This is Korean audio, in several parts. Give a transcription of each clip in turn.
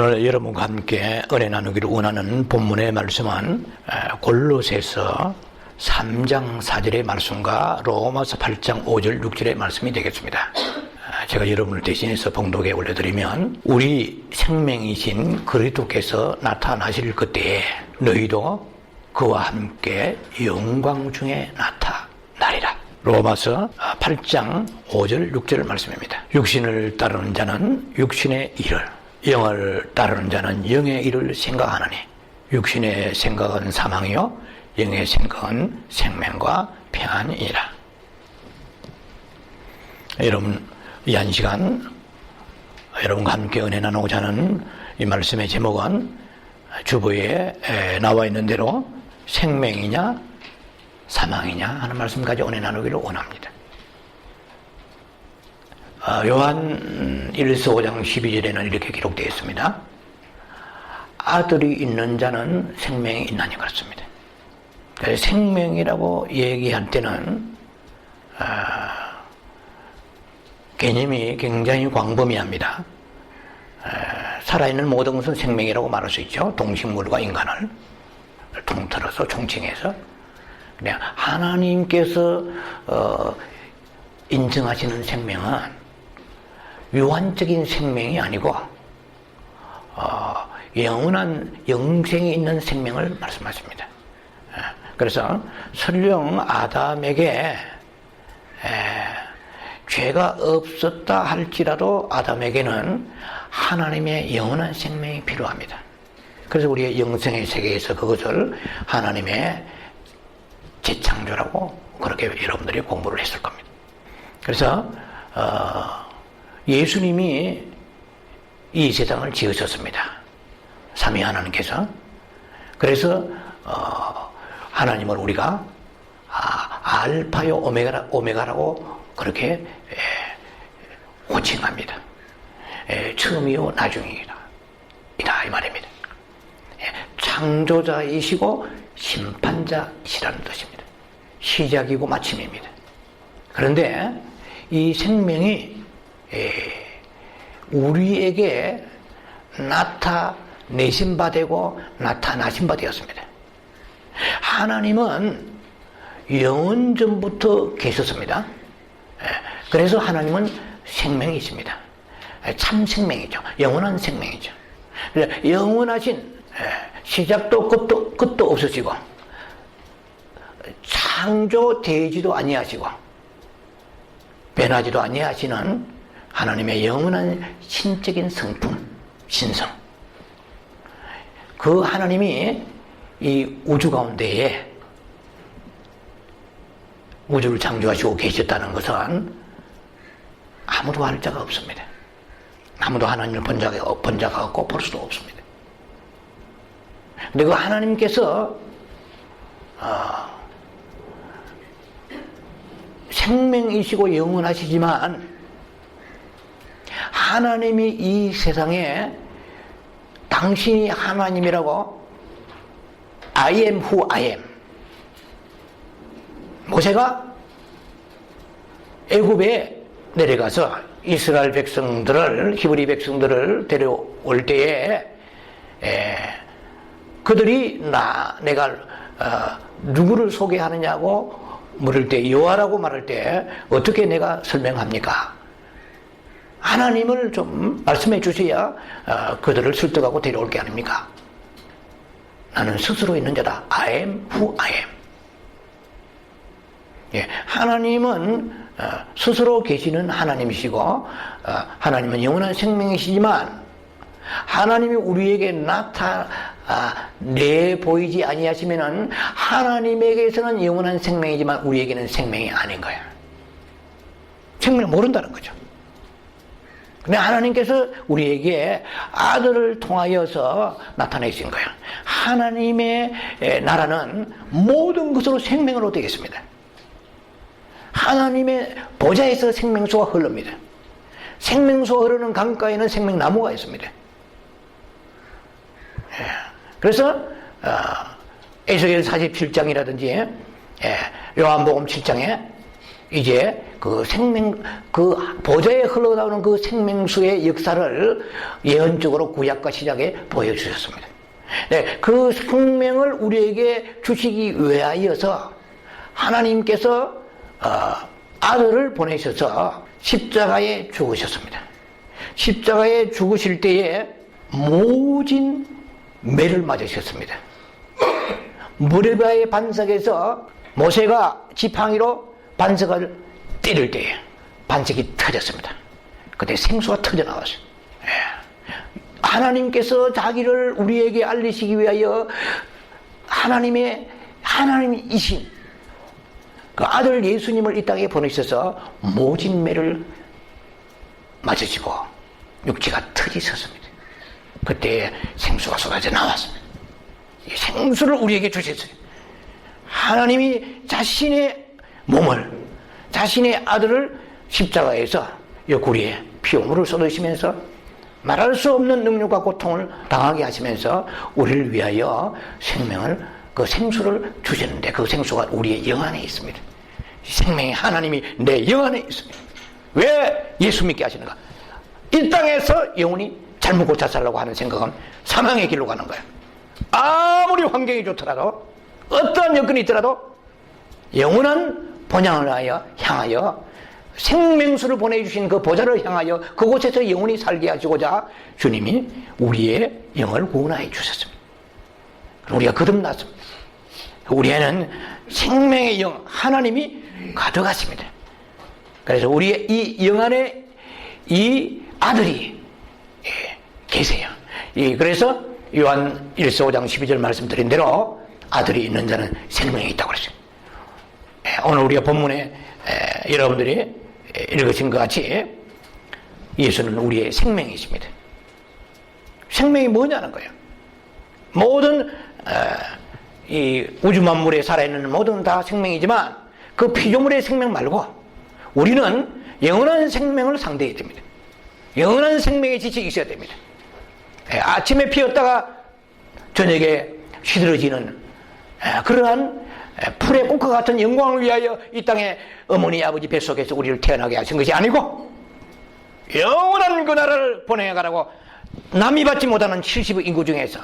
오늘 여러분과 함께 은혜 나누기를 원하는 본문의 말씀은 골로새서 3장 4절의 말씀과 로마서 8장 5절 6절의 말씀이 되겠습니다. 제가 여러분을 대신해서 봉독에 올려드리면, 우리 생명이신 그리스도께서 나타나실 그때에 너희도 그와 함께 영광 중에 나타나리라. 로마서 8장 5절 6절 말씀입니다. 육신을 따르는 자는 육신의 일을, 영을 따르는 자는 영의 일을 생각하느니 육신의 생각은 사망이요 영의 생각은 생명과 평안이니라. 여러분, 이 한 시간 여러분과 함께 은혜 나누고자 하는 이 말씀의 제목은 주보에 나와 있는 대로 생명이냐 사망이냐 하는 말씀까지 은혜 나누기를 원합니다. 요한 1서 5장 12절에는 이렇게 기록되어 있습니다. 아들이 있는 자는 생명이 있나니 그렇습니다. 생명이라고 얘기할 때는 개념이 굉장히 광범위합니다. 살아있는 모든 것은 생명이라고 말할 수 있죠. 동식물과 인간을 통틀어서 총칭해서. 그냥 하나님께서 인정하시는 생명은 유한적인 생명이 아니고 영원한 영생이 있는 생명을 말씀하십니다. 그래서 설령 아담에게 죄가 없었다 할지라도 아담에게는 하나님의 영원한 생명이 필요합니다. 그래서 우리의 영생의 세계에서 그것을 하나님의 재창조라고 그렇게 여러분들이 공부를 했을 겁니다. 그래서 예수님이 이 세상을 지으셨습니다. 삼위 하나님께서. 그래서 하나님을 우리가 알파요 오메가라고 그렇게 호칭합니다. 처음이요 나중이다 이 말입니다. 창조자이시고 심판자이시라는 뜻입니다. 시작이고 마침입니다. 그런데 이 생명이 우리에게 나타내신 바 되고 나타나신 바 되었습니다. 하나님은 영원전부터 계셨습니다. 그래서 하나님은 생명이십니다. 참 생명이죠. 영원한 생명이죠. 영원하신, 시작도 끝도 없으시고 창조되지도 아니하시고 변하지도 아니하시는 하나님의 영원한 신적인 성품, 신성. 그 하나님이 이 우주 가운데에 우주를 창조하시고 계셨다는 것은 아무도 알 자가 없습니다. 아무도 하나님을 본 자가 없고 볼 수도 없습니다. 근데 그 하나님께서 생명이시고 영원하시지만 하나님이 이 세상에 당신이 하나님이라고 I am who I am. 모세가 애굽에 내려가서 이스라엘 백성들을, 히브리 백성들을 데려올 때에 그들이 내가 누구를 소개하느냐고 물을 때, 여호와라고 말할 때 어떻게 내가 설명합니까? 하나님을 좀 말씀해 주셔야 그들을 설득하고 데려올 게 아닙니까? 나는 스스로 있는 자다. I am who I am. 하나님은 스스로 계시는 하나님이시고 하나님은 영원한 생명이시지만 하나님이 우리에게 나타내 보이지 아니하시면은 하나님에게서는 영원한 생명이지만 우리에게는 생명이 아닌 거야. 생명을 모른다는 거죠. 근데 하나님께서 우리에게 아들을 통하여서 나타내신 거예요. 하나님의 나라는 모든 것으로 생명을 얻게 있습니다. 하나님의 보좌에서 생명수가 흐릅니다. 생명수가 흐르는 강가에는 생명나무가 있습니다. 그래서 에스겔 47장이라든지 요한복음 7장에 이제 그 보좌에 흘러나오는 그 생명수의 역사를 예언적으로 구약과 시작에 보여주셨습니다. 네, 그 생명을 우리에게 주시기 위하여서 하나님께서 아들을 보내셔서 십자가에 죽으셨습니다. 십자가에 죽으실 때에 모진 매를 맞으셨습니다. 무리바의 반석에서 모세가 지팡이로 반석을 때릴 때에 반석이 터졌습니다. 그때 생수가 터져 나왔어요. 하나님께서 자기를 우리에게 알리시기 위하여 하나님이신 그 아들 예수님을 이 땅에 보내셔서 모진 매를 맞으시고 육체가 터지셨습니다. 그때 생수가 쏟아져 나왔습니다. 이 생수를 우리에게 주셨어요. 하나님이 자신의 몸을, 자신의 아들을 십자가에서 옆구리에 피오물을 쏟으시면서 말할 수 없는 능력과 고통을 당하게 하시면서 우리를 위하여 그 생수를 주셨는데 그 생수가 우리의 영 안에 있습니다. 생명의 하나님이 내 영 안에 있습니다. 왜 예수 믿게 하시는가? 이 땅에서 영원히 잘 먹고 잘 살라고 하는 생각은 사망의 길로 가는 거예요. 아무리 환경이 좋더라도 어떠한 여건이 있더라도 영원한 본향을 향하여 생명수를 보내주신 그 보좌를 향하여 그곳에서 영원히 살게 하시고자 주님이 우리의 영을 구원하여 주셨습니다. 우리가 거듭났습니다. 우리에는 생명의 영 하나님이 가져가십니다. 그래서 우리의 이 영 안에 이 아들이 계세요. 그래서 요한 1서 5장 12절 말씀드린 대로 아들이 있는 자는 생명이 있다고 그랬어요. 오늘 우리가 본문에 여러분들이 읽으신 것 같이 예수는 우리의 생명이십니다. 생명이 뭐냐는 거예요. 모든 이 우주 만물에 살아있는 모든 다 생명이지만 그 피조물의 생명 말고 우리는 영원한 생명을 상대해야 됩니다. 영원한 생명의 지식이 있어야 됩니다. 아침에 피었다가 저녁에 시들어지는 그러한 풀의 꽃과 같은 영광을 위하여 이 땅에 어머니 아버지 뱃속에서 우리를 태어나게 하신 것이 아니고 영원한 그 나라를 보내가라고 남이 받지 못하는 70의 인구 중에서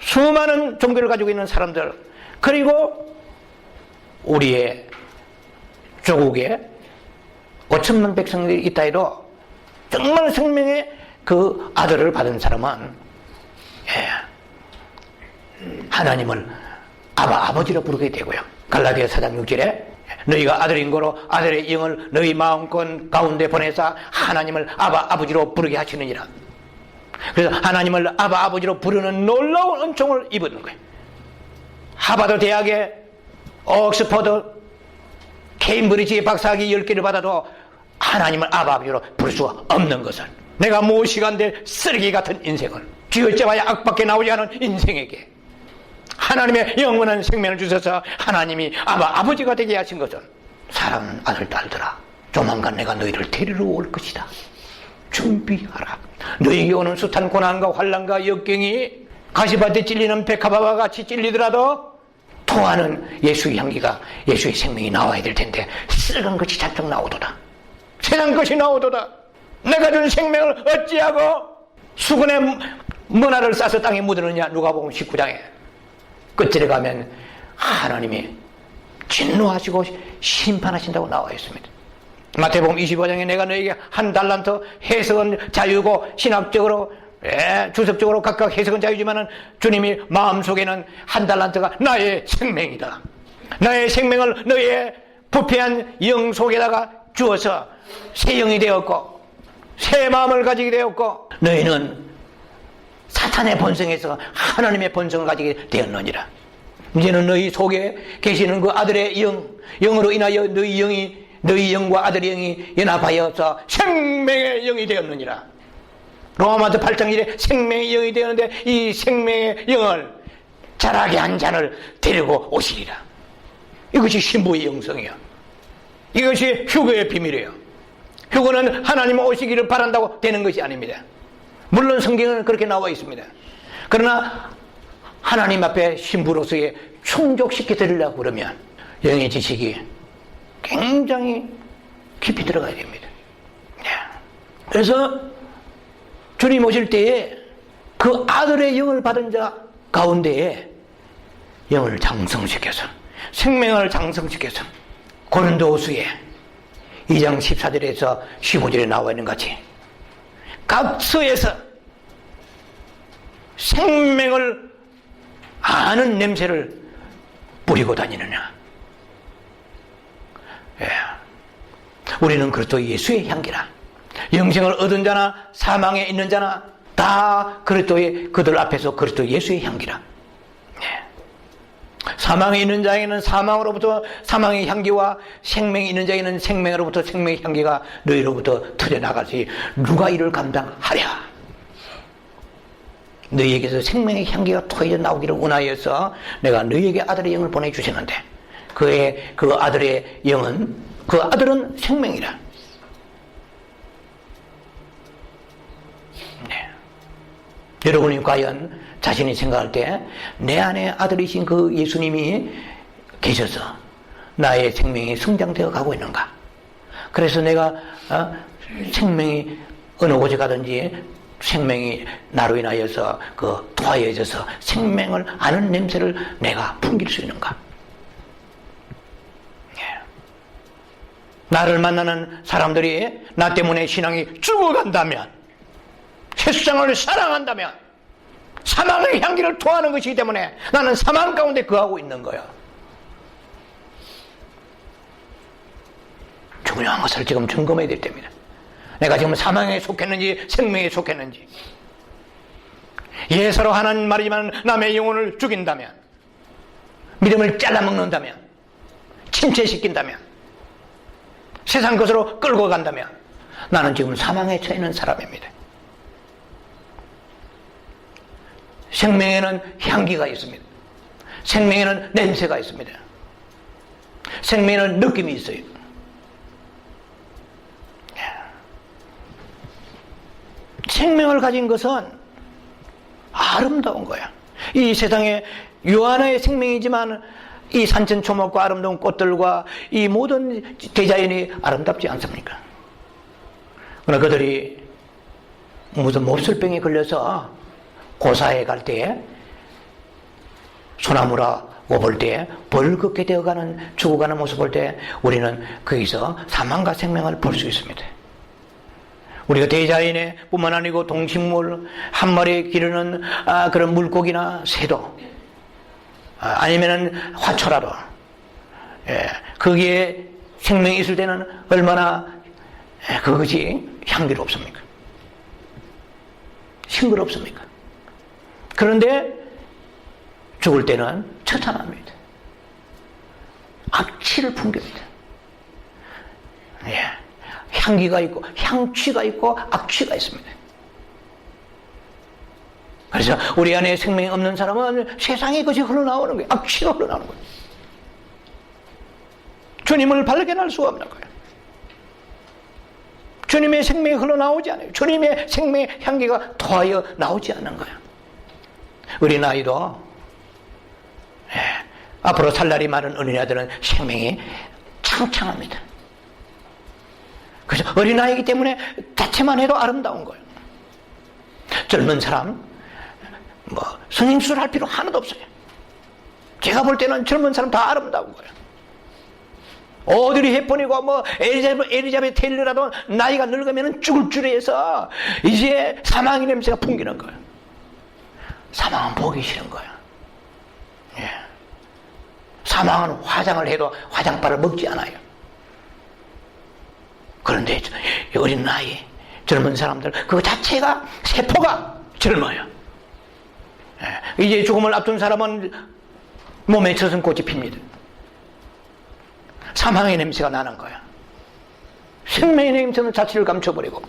수많은 종교를 가지고 있는 사람들 그리고 우리의 조국에 5천만 백성들이 있다 해도 정말 생명의 그 아들을 받은 사람은 하나님을 아버지로 부르게 되고요. 갈라디아 4장 6절에 너희가 아들인 거로 아들의 영을 너희 마음권 가운데 보내사 하나님을 아버지로 부르게 하시느니라. 그래서 하나님을 아버지로 부르는 놀라운 은총을 입은 거예요. 하버드 대학에 옥스퍼드 케임브리지 박사학위 10개를 받아도 하나님을 아버지로 부를 수가 없는 것을 내가 무시간될 쓰레기 같은 인생을 쥐어짜봐야 악밖에 나오지 않은 인생에게 하나님의 영원한 생명을 주셔서 하나님이 아버지가 되게 하신 것은 사랑하는 아들 딸들아 조만간 내가 너희를 데리러 올 것이다. 준비하라. 너희에게 오는 숱한 고난과 환난과 역경이 가시밭에 찔리는 백합화와 같이 찔리더라도 통하는 예수의 향기가 예수의 생명이 나와야 될 텐데 썩은 것이 잔뜩 나오도다. 세상 것이 나오도다. 내가 준 생명을 어찌하고 수건에 머나를 싸서 땅에 묻으느냐. 누가복음 19장에 끝절에 가면 하나님이 진노하시고 심판하신다고 나와 있습니다. 마태복음 25장에 내가 너에게 한 달란트 해석은 자유고 신학적으로 주석적으로 각각 해석은 자유지만은 주님이 마음속에는 한 달란트가 나의 생명이다. 나의 생명을 너의 부패한 영 속에다가 주어서 새 영이 되었고 새 마음을 가지게 되었고 너희는 사탄의 본성에서 하나님의 본성을 가지게 되었느니라. 이제는 너희 속에 계시는 그 아들의 영으로 인하여 너희 영과 아들의 영이 연합하여서 생명의 영이 되었느니라. 로마서 8장 1에 생명의 영이 되었는데 이 생명의 영을 자라게 한 자를 데리고 오시리라. 이것이 신부의 영성이에요. 이것이 휴거의 비밀이에요. 휴거는 하나님 오시기를 바란다고 되는 것이 아닙니다. 물론 성경은 그렇게 나와 있습니다. 그러나 하나님 앞에 신부로서의 충족시켜 드리려고 그러면 영의 지식이 굉장히 깊이 들어가야 됩니다. 그래서 주님 오실 때에 그 아들의 영을 받은 자 가운데에 영을 장성시켜서 생명을 장성시켜서 고린도후서에 2장 14절에서 15절에 나와 있는 같이 각 서에서 생명을 아는 냄새를 뿌리고 다니느냐. 우리는 그리스도 예수의 향기라. 영생을 얻은 자나 사망에 있는 자나 다 그리스도의 그들 앞에서 그리스도 예수의 향기라. 사망에 있는 자에게는 사망으로부터 사망의 향기와 생명이 있는 자에게는 생명으로부터 생명의 향기가 너희로부터 터져나가지 누가 이를 감당하랴. 너희에게서 생명의 향기가 터져 나오기를 원하여서 내가 너희에게 아들의 영을 보내주시는데 그 아들의 영은 그 아들은 생명이라. 여러분이 과연 자신이 생각할 때 내 안에 아들이신 그 예수님이 계셔서 나의 생명이 성장되어 가고 있는가? 그래서 내가 생명이 어느 곳에 가든지 생명이 나로 인하여서 토하여져서 생명을 아는 냄새를 내가 풍길 수 있는가? 나를 만나는 사람들이 나 때문에 신앙이 죽어간다면, 세상을 사랑한다면 사망의 향기를 토하는 것이기 때문에 나는 사망 가운데 거하고 있는 거야. 중요한 것을 지금 점검해야 될 때입니다. 내가 지금 사망에 속했는지 생명에 속했는지. 예사로 하는 말이지만 남의 영혼을 죽인다면, 믿음을 잘라먹는다면, 침체시킨다면, 세상 것으로 끌고 간다면 나는 지금 사망에 처해 있는 사람입니다. 생명에는 향기가 있습니다. 생명에는 냄새가 있습니다. 생명에는 느낌이 있어요. 생명을 가진 것은 아름다운 거야. 이 세상에 유한의 생명이지만 이 산천초목과 아름다운 꽃들과 이 모든 대자연이 아름답지 않습니까? 그러나 그들이 무슨 몹쓸병에 걸려서 고사에 갈 때 소나무라고 볼 때 벌겋게 되어가는 죽어가는 모습을 볼 때 우리는 거기서 사망과 생명을 볼 수 있습니다. 우리가 대자연에 뿐만 아니고 동식물 한 마리 기르는 그런 물고기나 새도 아니면은 화초라도 거기에 생명이 있을 때는 얼마나 그것이 향기롭습니까? 싱그럽습니까? 그런데 죽을 때는 처참합니다. 악취를 풍깁니다. 향기가 있고 향취가 있고 악취가 있습니다. 그래서 우리 안에 생명이 없는 사람은 세상의 것이 흘러나오는 거예요. 악취가 흘러나오는 거예요. 주님을 발견할 수가 없는 거예요. 주님의 생명이 흘러나오지 않아요. 주님의 생명의 향기가 토하여 나오지 않는 거예요. 우리 아이도 앞으로 살 날이 많은 어린아이들은 생명이 창창합니다. 그래서 어린아이이기 때문에 자체만 해도 아름다운 거예요. 젊은 사람 성형수술 할 필요 하나도 없어요. 제가 볼 때는 젊은 사람 다 아름다운 거예요. 오드리 헵번이고 엘리자베트 테일러라도 나이가 늙으면 죽을 줄에서 이제 사망의 냄새가 풍기는 거예요. 사망은 보기 싫은 거예요. 사망은 화장을 해도 화장발을 먹지 않아요. 그런데 어린 나이 젊은 사람들 그거 자체가 세포가 젊어요. 이제 죽음을 앞둔 사람은 몸에 젖은 꽃이 핍니다. 사망의 냄새가 나는 거야. 생명의 냄새는 자취를 감춰버리고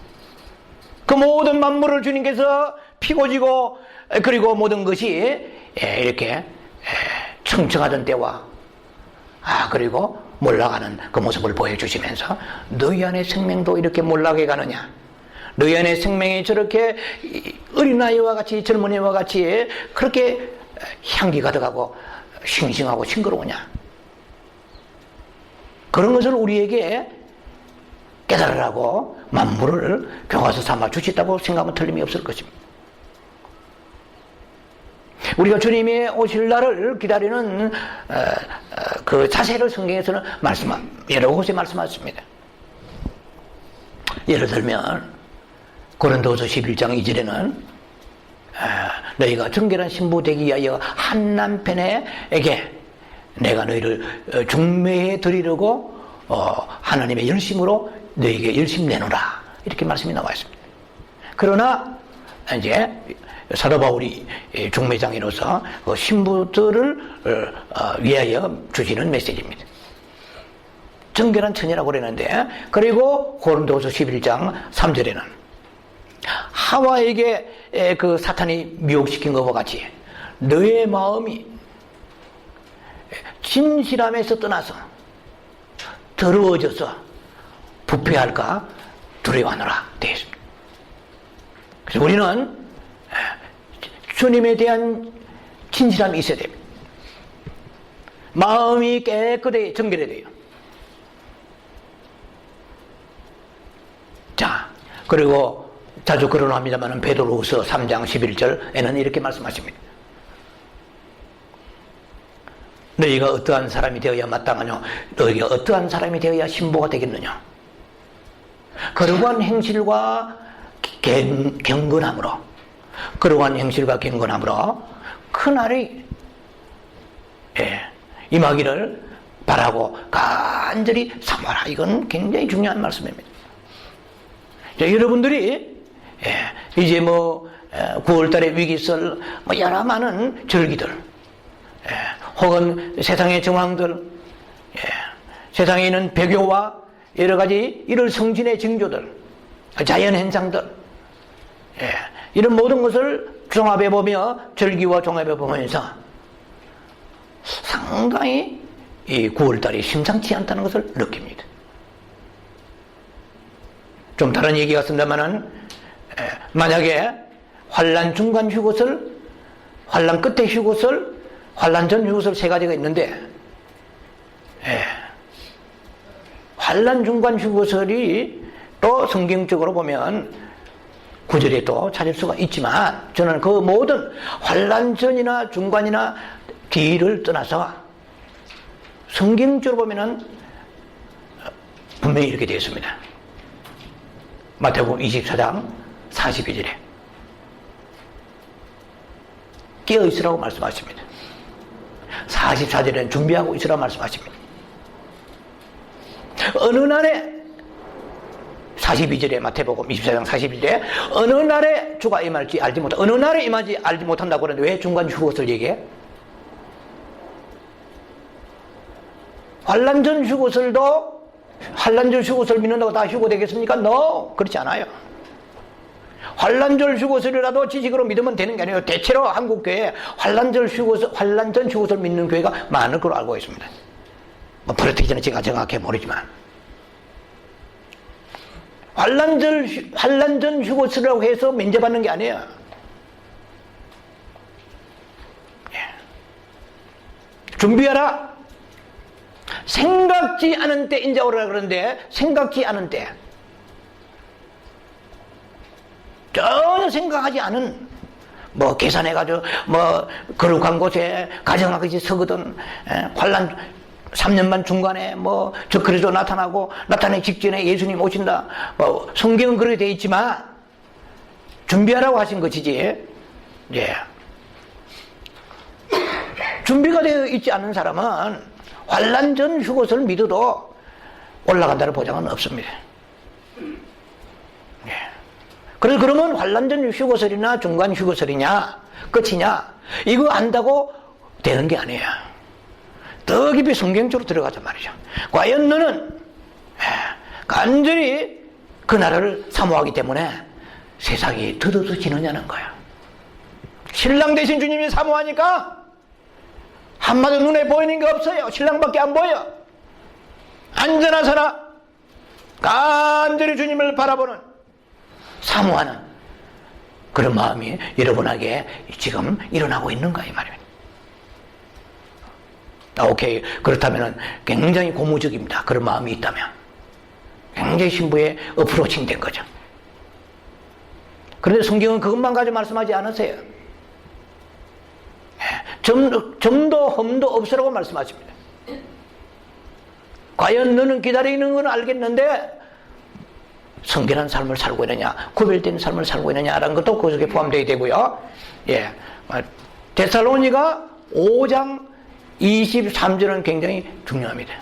그 모든 만물을 주님께서 피고 지고 그리고 모든 것이 이렇게 청청하던 때와 그리고 몰락하는 그 모습을 보여주시면서 너희 안에 생명도 이렇게 몰락해 가느냐, 너희 안에 생명이 저렇게 어린아이와 같이 젊은이와 같이 그렇게 향기 가득하고 싱싱하고 싱그러우냐. 그런 것을 우리에게 깨달으라고 만물을 교과서 삼아 주셨다고 생각하면 틀림이 없을 것입니다. 우리가 주님이 오실 날을 기다리는 그 자세를 성경에서는 여러 곳에 말씀하셨습니다. 예를 들면 고린도서 11장 2절에는 너희가 정결한 신부 되기 위하여 한 남편에게 내가 너희를 중매해 드리려고 하나님의 열심으로 너희에게 열심 내놓으라, 이렇게 말씀이 나와 있습니다. 그러나 이제 사도 바울이 중매장이로서 그 신부들을 위하여 주시는 메시지입니다. 정결한 처녀라고 그랬는데, 그리고 고린도서 11장 3절에는 하와에게 그 사탄이 미혹시킨 것과 같이 너의 마음이 진실함에서 떠나서 더러워져서 부패할까 두려워하노라 되어 있습니다. 그래서 우리는 주님에 대한 진실함이 있어야 됩니다. 마음이 깨끗해 정결해야 돼요. 자, 그리고 자주 거론합니다만 베드로후서 3장 11절에는 이렇게 말씀하십니다. 너희가 어떠한 사람이 되어야 마땅하냐? 너희가 어떠한 사람이 되어야 신부가 되겠느냐? 그러한 행실과 경건함으로, 그러한 행실과 경건함으로 그날이 임하기를 바라고 간절히 사모하라. 이건 굉장히 중요한 말씀입니다. 자, 여러분들이 이제 9월달에 위기설 여러 많은 절기들, 혹은 세상의 정황들, 세상에 있는 배교와 여러 가지 이런 성진의 징조들, 자연현상들, 이런 모든 것을 종합해보며, 절기와 종합해보면서 상당히 이 9월달이 심상치 않다는 것을 느낍니다. 좀 다른 얘기 같습니다만은, 만약에 환란 중간 휴것을, 환란 끝에 휴것을, 환란 전 휴것을 세 가지가 있는데, 환란 중간 휴것을이 또 성경적으로 보면 구절에 또 찾을 수가 있지만, 저는 그 모든 환란 전이나 중간이나 뒤를 떠나서 성경적으로 보면은 분명히 이렇게 되어 있습니다. 마태복음 24장 42절에 깨어 있으라고 말씀하십니다. 44절에는 준비하고 있으라고 말씀하십니다. 어느 날에 42절에 마태복음 24장 42절에 어느 날에 주가 임할지 알지 못한다. 어느 날에 임할지 알지 못한다고 그러는데 왜 중간 휴것을 얘기해? 환란전 휴것을도 환란절 휴것을 믿는다고 다 휴고 되겠습니까? No, 그렇지 않아요. 환란절 휴것을이라도 지식으로 믿으면 되는 게 아니에요. 대체로 한국 교회에 환란전 휴것을 믿는 교회가 많을 걸로 알고 있습니다. 프로테스탄트는 제가 정확히 모르지만, 환란전 휴것이라고 해서 면제받는 게 아니에요. 준비하라. 생각지 않은 때 인자 오라 그러는데, 생각지 않은 때, 전혀 생각하지 않은, 계산해가지고 거룩한 곳에 가정하듯이 서거든, 환란 3년만 중간에 저 그리스도 나타나기 직전에 예수님 오신다, 성경은 그렇게 되어 있지만 준비하라고 하신 것이지, 준비가 되어 있지 않은 사람은 환란 전 휴것을 믿어도 올라간다는 보장은 없습니다. 그래서 그러면 환란 전 휴것설이나 중간 휴것설이냐 끝이냐 이거 안다고 되는 게 아니에요. 더 깊이 성경적으로 들어가자 말이죠. 과연 너는 간절히 그 나라를 사모하기 때문에 세상이 더더워지느냐는 거야. 신랑 대신 주님이 사모하니까 한마디 눈에 보이는 게 없어요. 신랑밖에 안 보여. 안전한 사람, 간절히 주님을 바라보는, 사모하는 그런 마음이 여러분에게 지금 일어나고 있는가 이 말입니다. 오케이. 그렇다면 굉장히 고무적입니다. 그런 마음이 있다면. 굉장히 신부의 어프로칭 된 거죠. 그런데 성경은 그것만 가지고 말씀하지 않으세요. 점도 흠도 없으라고 말씀하십니다. 과연 너는 기다리는 건 알겠는데 성결한 삶을 살고 있느냐, 구별된 삶을 살고 있느냐라는 것도 그 속에 포함되어야 되고요. 예. 데살로니가 5장 23절은 굉장히 중요합니다.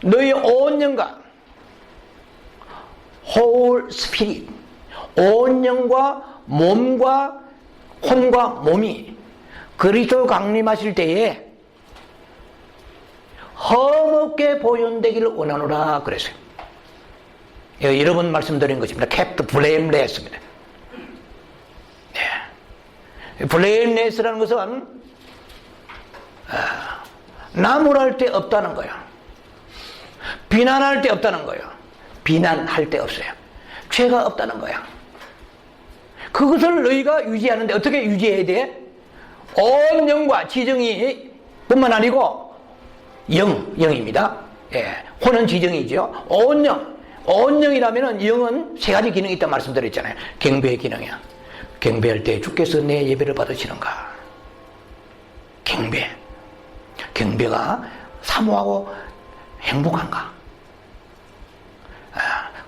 너희 온 영과 whole spirit, 온 영과 몸과 혼과 몸이 그리스도 강림하실 때에 흠없게 보존되기를 원하노라 그랬어요. 여러 번 말씀드린 것입니다. kept blameless입니다. blameless라는 것은 나무랄 데 없다는 거예요. 비난할 데 없다는 거예요. 비난할 데 없어요. 죄가 없다는 거야. 그것을 너희가 유지하는데 어떻게 유지해야 돼? 온 영과 지정이 뿐만 아니고 영입니다. 예, 혼은 지정이죠. 온 영이라면 영은 세 가지 기능이 있다는 말씀드렸잖아요. 경배의 기능이야. 경배할 때 주께서 내 예배를 받으시는가? 경배가 사모하고 행복한가?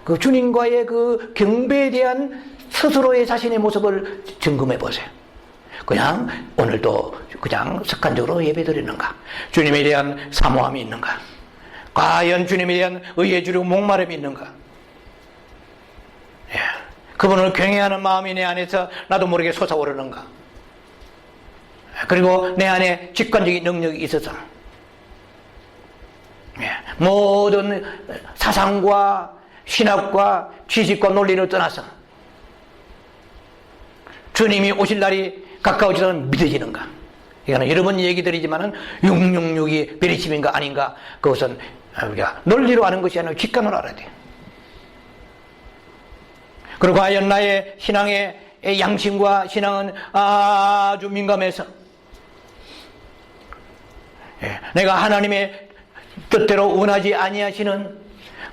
그 주님과의 그 경배에 대한 스스로의 자신의 모습을 점검해 보세요. 그냥 오늘도 그냥 습관적으로 예배 드리는가? 주님에 대한 사모함이 있는가? 과연 주님에 대한 의에 주려고 목마름이 있는가? 예. 그분을 경외하는 마음이 내 안에서 나도 모르게 솟아오르는가? 그리고 내 안에 직관적인 능력이 있어서 예. 모든 사상과 신학과 지식과 논리를 떠나서 주님이 오실 날이 가까워지면 믿어지는가? 이거는 여러 번 얘기 드리지만은 666이 베리심인가 아닌가? 그것은 우리가 논리로 아는 것이 아니라 직관으로 알아야 돼. 그리고 과연 나의 신앙의 양심과 신앙은 아주 민감해서 내가 하나님의 뜻대로 원하지 아니하시는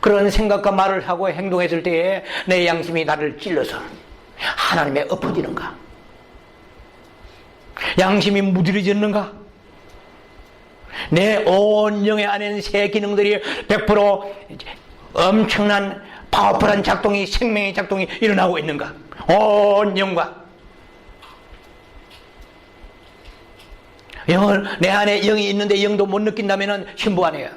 그런 생각과 말을 하고 행동했을 때에 내 양심이 나를 찔러서 하나님의 엎어지는가? 양심이 무드러졌는가? 내 온 영의 안에는 새 기능들이 100% 엄청난 파워풀한 작동이, 생명의 작동이 일어나고 있는가? 온 영과 내 안에 영이 있는데 영도 못 느낀다면 신부 아니에요.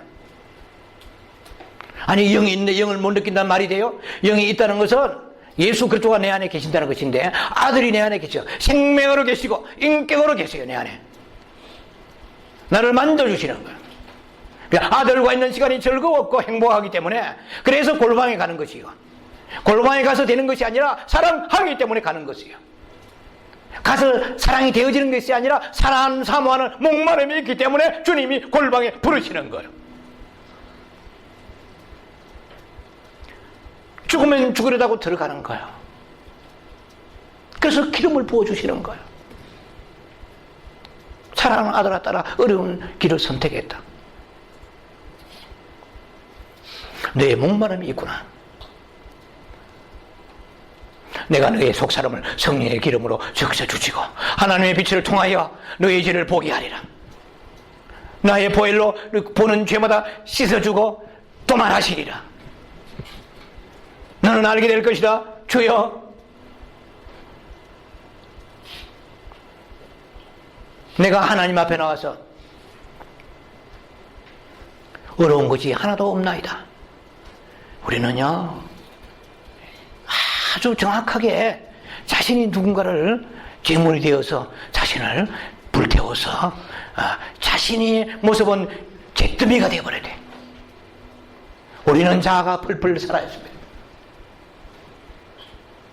아니, 영이 있는데 영을 못 느낀다는 말이 돼요? 영이 있다는 것은 예수 그리스도가 내 안에 계신다는 것인데 아들이 내 안에 계셔. 생명으로 계시고 인격으로 계세요. 내 안에 나를 만들어주시는 거예요. 아들과 있는 시간이 즐거웠고 행복하기 때문에 그래서 골방에 가는 것이요. 골방에 가서 되는 것이 아니라 사랑하기 때문에 가는 것이요. 가서 사랑이 되어지는 것이 아니라 사랑하는 사모하는 목마름이 있기 때문에 주님이 골방에 부르시는 거예요. 죽으면 죽으려다고 들어가는 거예요. 그래서 기름을 부어주시는 거예요. 사랑하는 아들아 따라 어려운 길을 선택했다. 내 목마름이 있구나. 내가 너의 속사람을 성령의 기름으로 적셔주시고 하나님의 빛을 통하여 너의 죄를 보게 하리라. 나의 보혈로 보는 죄마다 씻어주고 도만하시리라. 너는 알게 될 것이다. 주여, 내가 하나님 앞에 나와서 어려운 것이 하나도 없나이다. 우리는요 아주 정확하게 자신이 누군가를 제물이 되어서 자신을 불태워서 자신의 모습은 잿더미가 되어버려야 돼. 우리는 자아가 펄펄 살아있습니다.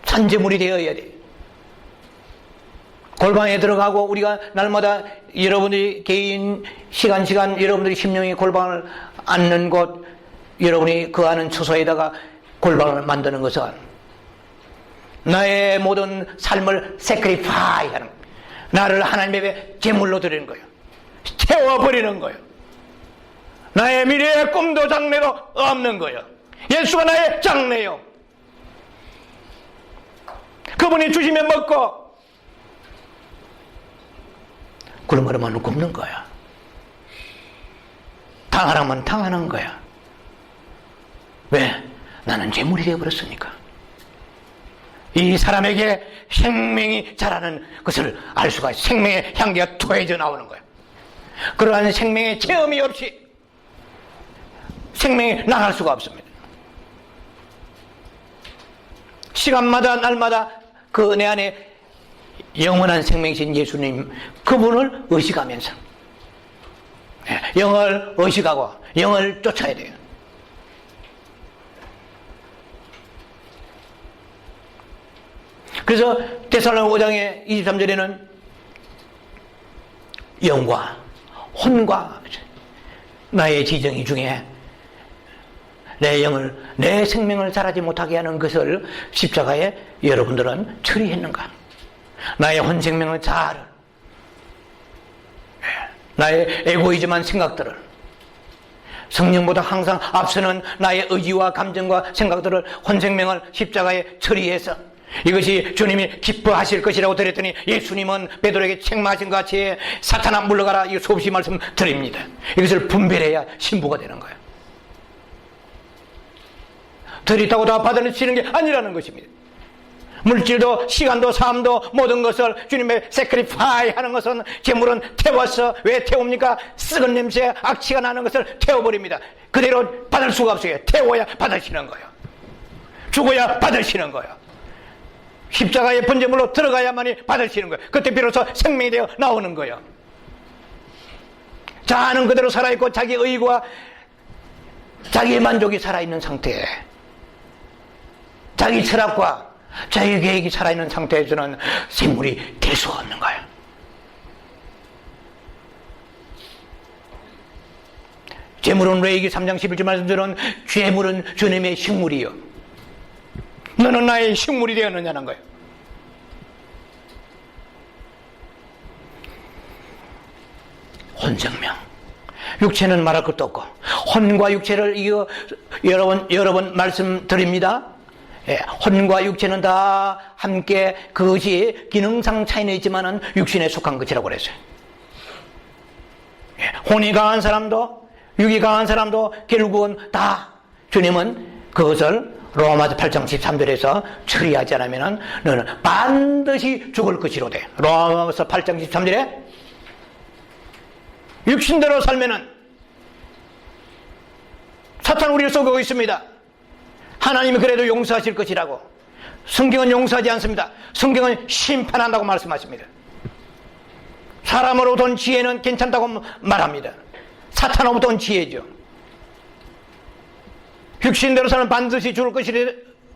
산재물이 되어야 돼. 골방에 들어가고 우리가 날마다 여러분들이 개인 시간 여러분들이 심령의 골방을 앉는 곳, 여러분이 거하는 처소에다가 골방을 만드는 것은 나의 모든 삶을 세크리파이 하는, 나를 하나님 앞에 제물로 드리는 거예요. 태워버리는 거예요. 나의 미래의 꿈도 장래도 없는 거예요. 예수가 나의 장래요. 그분이 주시면 먹고 굶으면 굶는 거야. 당하라면 당하는 거야. 왜? 나는 재물이 되어버렸으니까. 이 사람에게 생명이 자라는 것을 알 수가 있어요. 생명의 향기가 토해져 나오는 거예요. 그러한 생명의 체험이 없이 생명이 나갈 수가 없습니다. 시간마다 날마다 그 내 안에 영원한 생명이신 예수님, 그분을 의식하면서 영을 의식하고 영을 쫓아야 돼요. 그래서 데살로니가 5장의 23절에는 영과 혼과 나의 지정이 중에 내 영을, 내 생명을 자라지 못하게 하는 것을 십자가에 여러분들은 처리했는가? 나의 혼 생명을 자아를, 나의 에고이즘한 생각들을, 성령보다 항상 앞서는 나의 의지와 감정과 생각들을, 혼 생명을 십자가에 처리해서 이것이 주님이 기뻐하실 것이라고 드렸더니 예수님은 베드로에게 책망하신 것 같이 사탄아 물러가라, 이거 수없이 말씀드립니다. 이것을 분별해야 신부가 되는 거예요. 들이타고 다 받아들이는 게 아니라는 것입니다. 물질도 시간도 삶도 모든 것을 주님의 세크리파이 하는 것은, 재물은 태워서, 왜 태웁니까? 썩은 냄새, 악취가 나는 것을 태워버립니다. 그대로 받을 수가 없어요. 태워야 받으시는 거예요. 죽어야 받으시는 거예요. 십자가의 번제물로 들어가야만이 받으시는 거예요. 그때 비로소 생명이 되어 나오는 거예요. 자아는 그대로 살아있고 자기 의와 자기의 만족이 살아있는 상태에, 자기 철학과 자기 계획이 살아있는 상태에서는 생물이 될 수가 없는 거예요. 재물은 레위기 3장 11절 말씀처럼 재물은 주님의 식물이요, 너는 나의 식물이 되었느냐는 거예요. 혼생명, 육체는 말할 것도 없고, 혼과 육체를 이거 여러 번 말씀드립니다. 예, 혼과 육체는 다 함께 그것이 기능상 차이는 있지만은 육신에 속한 것이라고 그랬어요. 예, 혼이 강한 사람도 육이 강한 사람도 결국은 다 주님은 그것을 로마서 8장 13절에서 처리하지 않으면 너는 반드시 죽을 것이로되, 로마서 8장 13절에 육신대로 살면은 사탄 우리를 쏘고 있습니다. 하나님이 그래도 용서하실 것이라고. 성경은 용서하지 않습니다. 성경은 심판한다고 말씀하십니다. 사람으로 돈 지혜는 괜찮다고 말합니다. 사탄으로부터 온 지혜죠. 육신대로 사는 반드시 죽을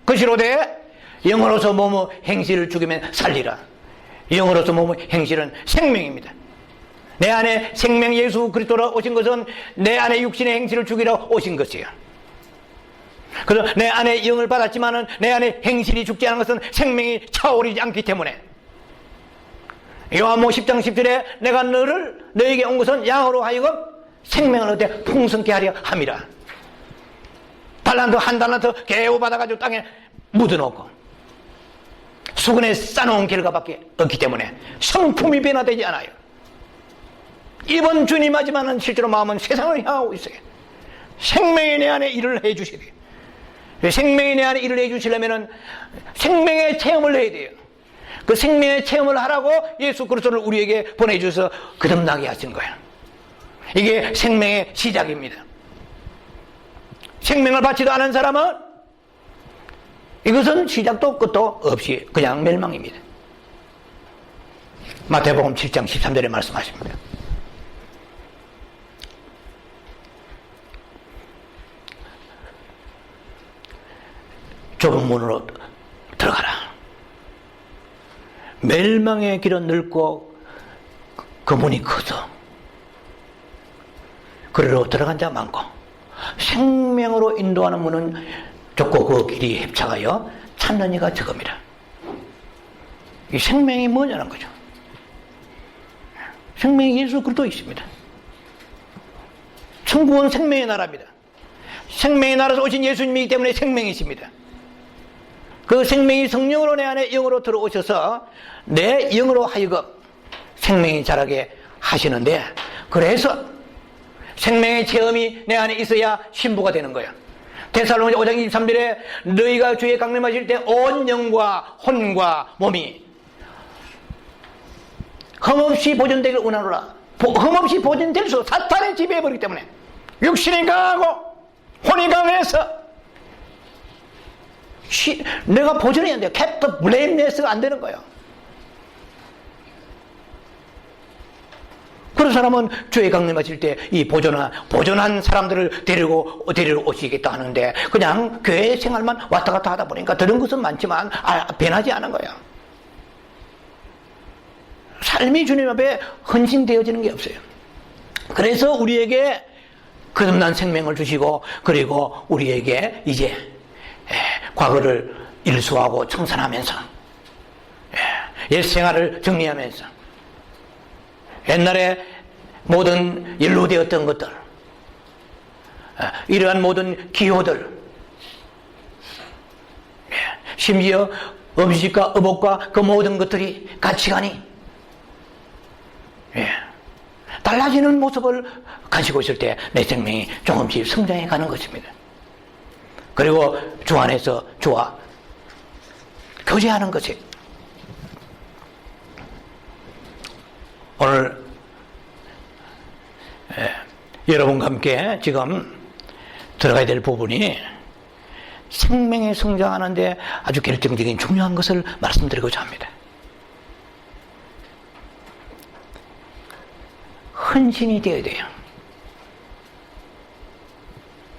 것이로되 영으로서 몸의 행실을 죽이면 살리라. 영으로서 몸의 행실은 생명입니다. 내 안에 생명 예수 그리스도로 오신 것은 내 안에 육신의 행실을 죽이러 오신 것이에요. 그래서 내 안에 영을 받았지만은 내 안에 행실이 죽지 않은 것은 생명이 차오르지 않기 때문에, 요한복음 10장 10절에 내가 너에게 온 것은 양으로 하여금 생명을 얻어 풍성케 하려 함이라. 달란트 한 달란트 개우 받아가지고 땅에 묻어놓고 수건에 싸놓은 결과밖에 없기 때문에 성품이 변화되지 않아요. 이번 주님하지만은 실제로 마음은 세상을 향하고 있어요. 생명이 내 안에 일을 해 주셔야 돼요. 생명이 내 안에 일을 해 주시려면은 생명의 체험을 해야 돼요. 그 생명의 체험을 하라고 예수 그리스도를 우리에게 보내주셔서 거듭나게 하신 거예요. 이게 생명의 시작입니다. 생명을 받지도 않은 사람은 이것은 시작도 끝도 없이 그냥 멸망입니다. 마태복음 7장 13절에 말씀하십니다. 좁은 문으로 들어가라. 멸망의 길은 넓고 그 문이 커서 그리로 들어간 자 많고, 생명으로 인도하는 문은 좁고 그 길이 협착하여 찾는 이가 적음이라. 이 생명이 뭐냐는 거죠. 생명의 예수 그리스도 있습니다. 천국은 생명의 나라입니다. 생명의 나라에서 오신 예수님이기 때문에 생명이십니다. 그 생명이 성령으로 내 안에 영으로 들어오셔서 내 영으로 하여금 생명이 자라게 하시는데, 그래서 생명의 체험이 내 안에 있어야 신부가 되는 거야. 데살로니가 5장 23절에 너희가 주의 강림하실 때 온 영과 혼과 몸이 흠없이 보존되길 원하노라. 흠없이 보존될 수, 사탄의 지배해버리기 때문에 육신이 강하고 혼이 강해서 내가 보존해야 돼요. 캡터 블레임네스가 안 되는 거예요. 그런 사람은 주의 강림하실 때 이 보존한 사람들을 데리러 오시겠다 하는데, 그냥 교회 생활만 왔다 갔다 하다 보니까 들은 것은 많지만 변하지 않은 거예요. 삶이 주님 앞에 헌신되어지는 게 없어요. 그래서 우리에게 거듭난 생명을 주시고, 그리고 우리에게 이제 과거를 일수하고 청산하면서 옛 생활을 정리하면서 옛날에 모든 연루되었던 것들, 이러한 모든 기호들, 심지어 음식과 의복과 그 모든 것들이 가치관이 달라지는 모습을 가지고 있을 때 내 생명이 조금씩 성장해 가는 것입니다. 그리고 주 안에서 주와 교제하는 것이, 오늘 여러분과 함께 지금 들어가야 될 부분이 생명이 성장하는데 아주 결정적인 중요한 것을 말씀드리고자 합니다. 헌신이 되어야 돼요.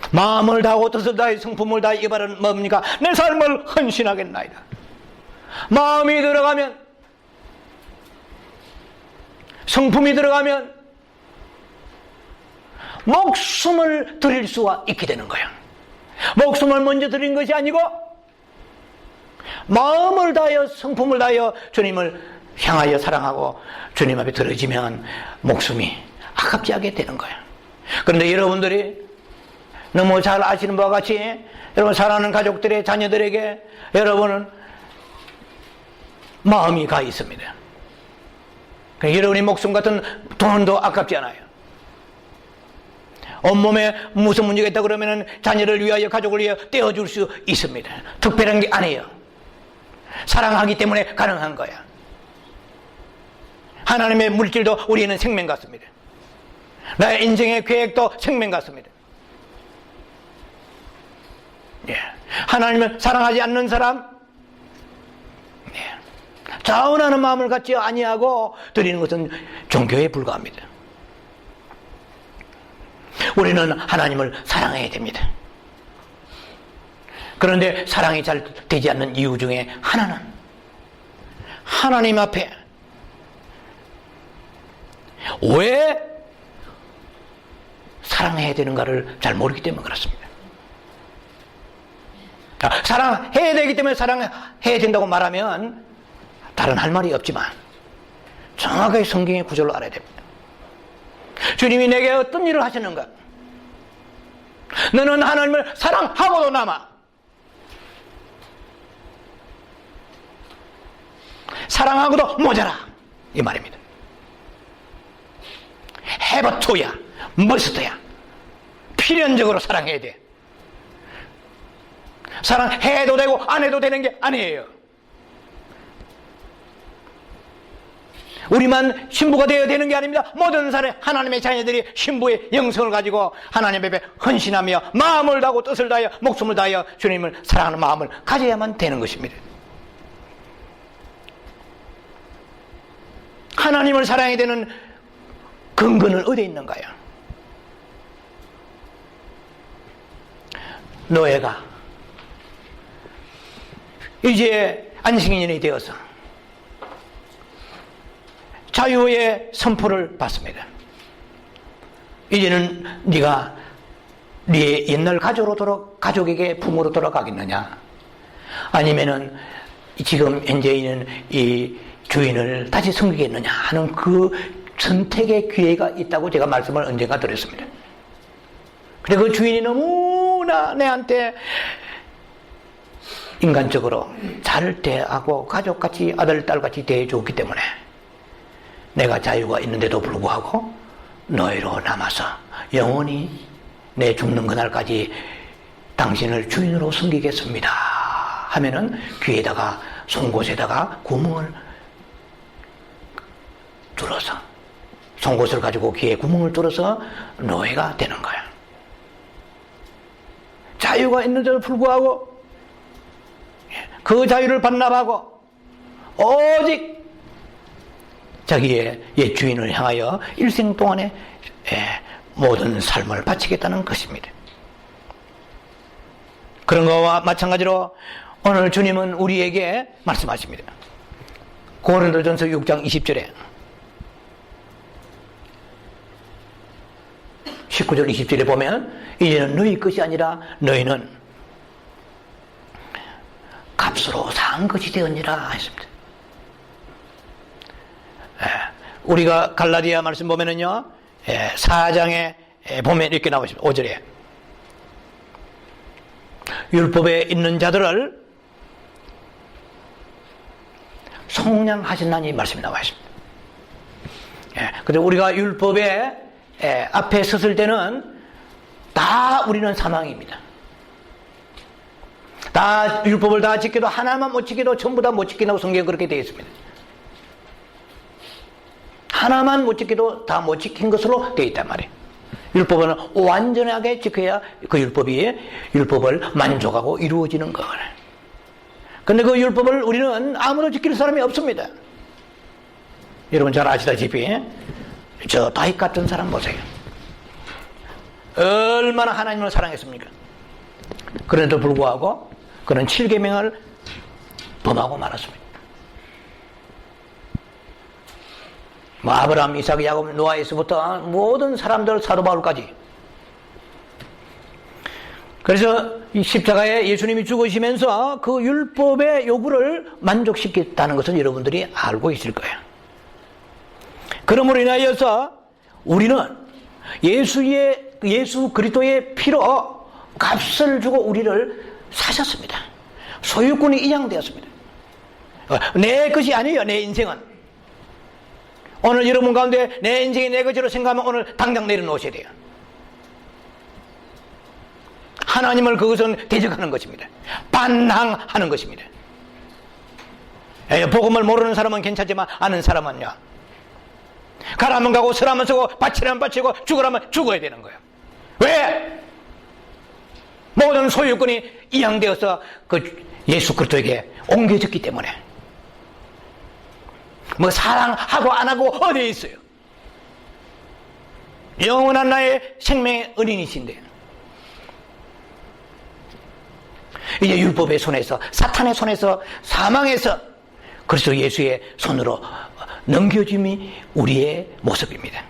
마음을 다하고 뜻을 다해 성품을 다해 이 말은 뭡니까? 내 삶을 헌신하겠나이다. 마음이 들어가면, 성품이 들어가면 목숨을 드릴 수가 있게 되는 거예요. 목숨을 먼저 드린 것이 아니고 마음을 다하여 성품을 다하여 주님을 향하여 사랑하고 주님 앞에 들어지면 목숨이 아깝지 않게 되는 거예요. 그런데 여러분들이 너무 잘 아시는 바와 같이 여러분 사랑하는 가족들의 자녀들에게 여러분은 마음이 가 있습니다. 여러분의 목숨 같은 돈도 아깝지 않아요. 온몸에 무슨 문제가 있다 그러면 자녀를 위하여 가족을 위하여 떼어줄 수 있습니다. 특별한 게 아니에요. 사랑하기 때문에 가능한 거야. 하나님의 물질도 우리는 생명 같습니다. 나의 인생의 계획도 생명 같습니다. 하나님을 사랑하지 않는 사람, 자원하는 마음을 갖지 아니하고 드리는 것은 종교에 불과합니다. 우리는 하나님을 사랑해야 됩니다. 그런데 사랑이 잘 되지 않는 이유 중에 하나는 하나님 앞에 왜 사랑해야 되는가를 잘 모르기 때문에 그렇습니다. 사랑해야 되기 때문에 사랑해야 된다고 말하면 다른 할 말이 없지만 정확하게 성경의 구절로 알아야 됩니다. 주님이 내게 어떤 일을 하셨는가? 너는 하나님을 사랑하고도 남아 사랑하고도 모자라, 이 말입니다. 해버토야, 머스트야, 필연적으로 사랑해야 돼. 사랑해도 되고 안 해도 되는 게 아니에요. 우리만 신부가 되어야 되는 게 아닙니다. 모든 사람, 하나님의 자녀들이 신부의 영성을 가지고 하나님 앞에 헌신하며 마음을 다하고 뜻을 다하여 목숨을 다하여 주님을 사랑하는 마음을 가져야만 되는 것입니다. 하나님을 사랑해야 되는 근거는 어디에 있는가요? 노예가 이제 안식년이 되어서 자유의 선포를 받습니다. 이제는 네가 네 옛날 가족에게 부모로 돌아가겠느냐, 아니면은 지금 현재 있는 이 주인을 다시 섬기겠느냐 하는 그 선택의 기회가 있다고 제가 말씀을 언젠가 드렸습니다. 근데 그 주인이 너무나 내한테 인간적으로 잘 대하고 가족같이 아들, 딸같이 대해주었기 때문에 내가 자유가 있는데도 불구하고 너희로 남아서 영원히 내 죽는 그날까지 당신을 주인으로 섬기겠습니다 하면은 귀에다가 송곳에다가 구멍을 뚫어서, 송곳을 가지고 귀에 구멍을 뚫어서 노예가 되는 거야. 자유가 있는데도 불구하고 그 자유를 반납하고 오직 자기의 옛 주인을 향하여 일생 동안에 모든 삶을 바치겠다는 것입니다. 그런 것과 마찬가지로 오늘 주님은 우리에게 말씀하십니다. 고린도전서 6장 20절에 19절 20절에 보면 이제는 너희 것이 아니라 너희는 값으로 산 것이 되었니라 했습니다. 우리가 갈라디아 말씀 보면은요, 4장에 보면 이렇게 나와 있습니다. 5절에 율법에 있는 자들을 속량하신다니 말씀이 나와 있습니다. 근데 우리가 율법에 앞에 섰을 때는 다 우리는 사망입니다. 다 율법을 다 지켜도 하나만 못 지켜도 전부 다 못 지킨다고 성경에 그렇게 되어 있습니다. 하나만 못 지켜도 다 못 지킨 것으로 되어 있단 말이에요. 율법은 완전하게 지켜야 그 율법을 만족하고 이루어지는 거예요. 근데 그 율법을 우리는 아무도 지킬 사람이 없습니다. 여러분 잘 아시다시피 저 다윗 같은 사람 보세요. 얼마나 하나님을 사랑했습니까? 그런데도 불구하고 그는 7계명을 범하고 말았습니다. 아브라함, 이삭, 야곱, 노아에서부터 모든 사람들, 사도 바울까지. 그래서 이 십자가에 예수님이 죽으시면서 그 율법의 요구를 만족시켰다는 것은 여러분들이 알고 있을 거예요. 그러므로 인하여서 우리는 예수 그리스도의 피로 값을 주고 우리를 사셨습니다. 소유권이 인양되었습니다. 내 것이 아니에요. 내 인생은. 오늘 여러분 가운데 내 인생이 내 것으로 생각하면 오늘 당장 내려놓으셔야 돼요. 하나님을 그것은 대적하는 것입니다. 반항하는 것입니다. 복음을 모르는 사람은 괜찮지만 아는 사람은요, 가라면 가고 서라면 서고 바치라면 바치고 죽으라면 죽어야 되는 거예요. 왜? 모든 소유권이 이양되어서 그 예수 그리스도에게 옮겨졌기 때문에. 뭐 사랑하고 안 하고 어디에 있어요? 영원한 나의 생명의 은인이신데 이제 율법의 손에서, 사탄의 손에서, 사망에서 그리스도 예수의 손으로 넘겨짐이 우리의 모습입니다.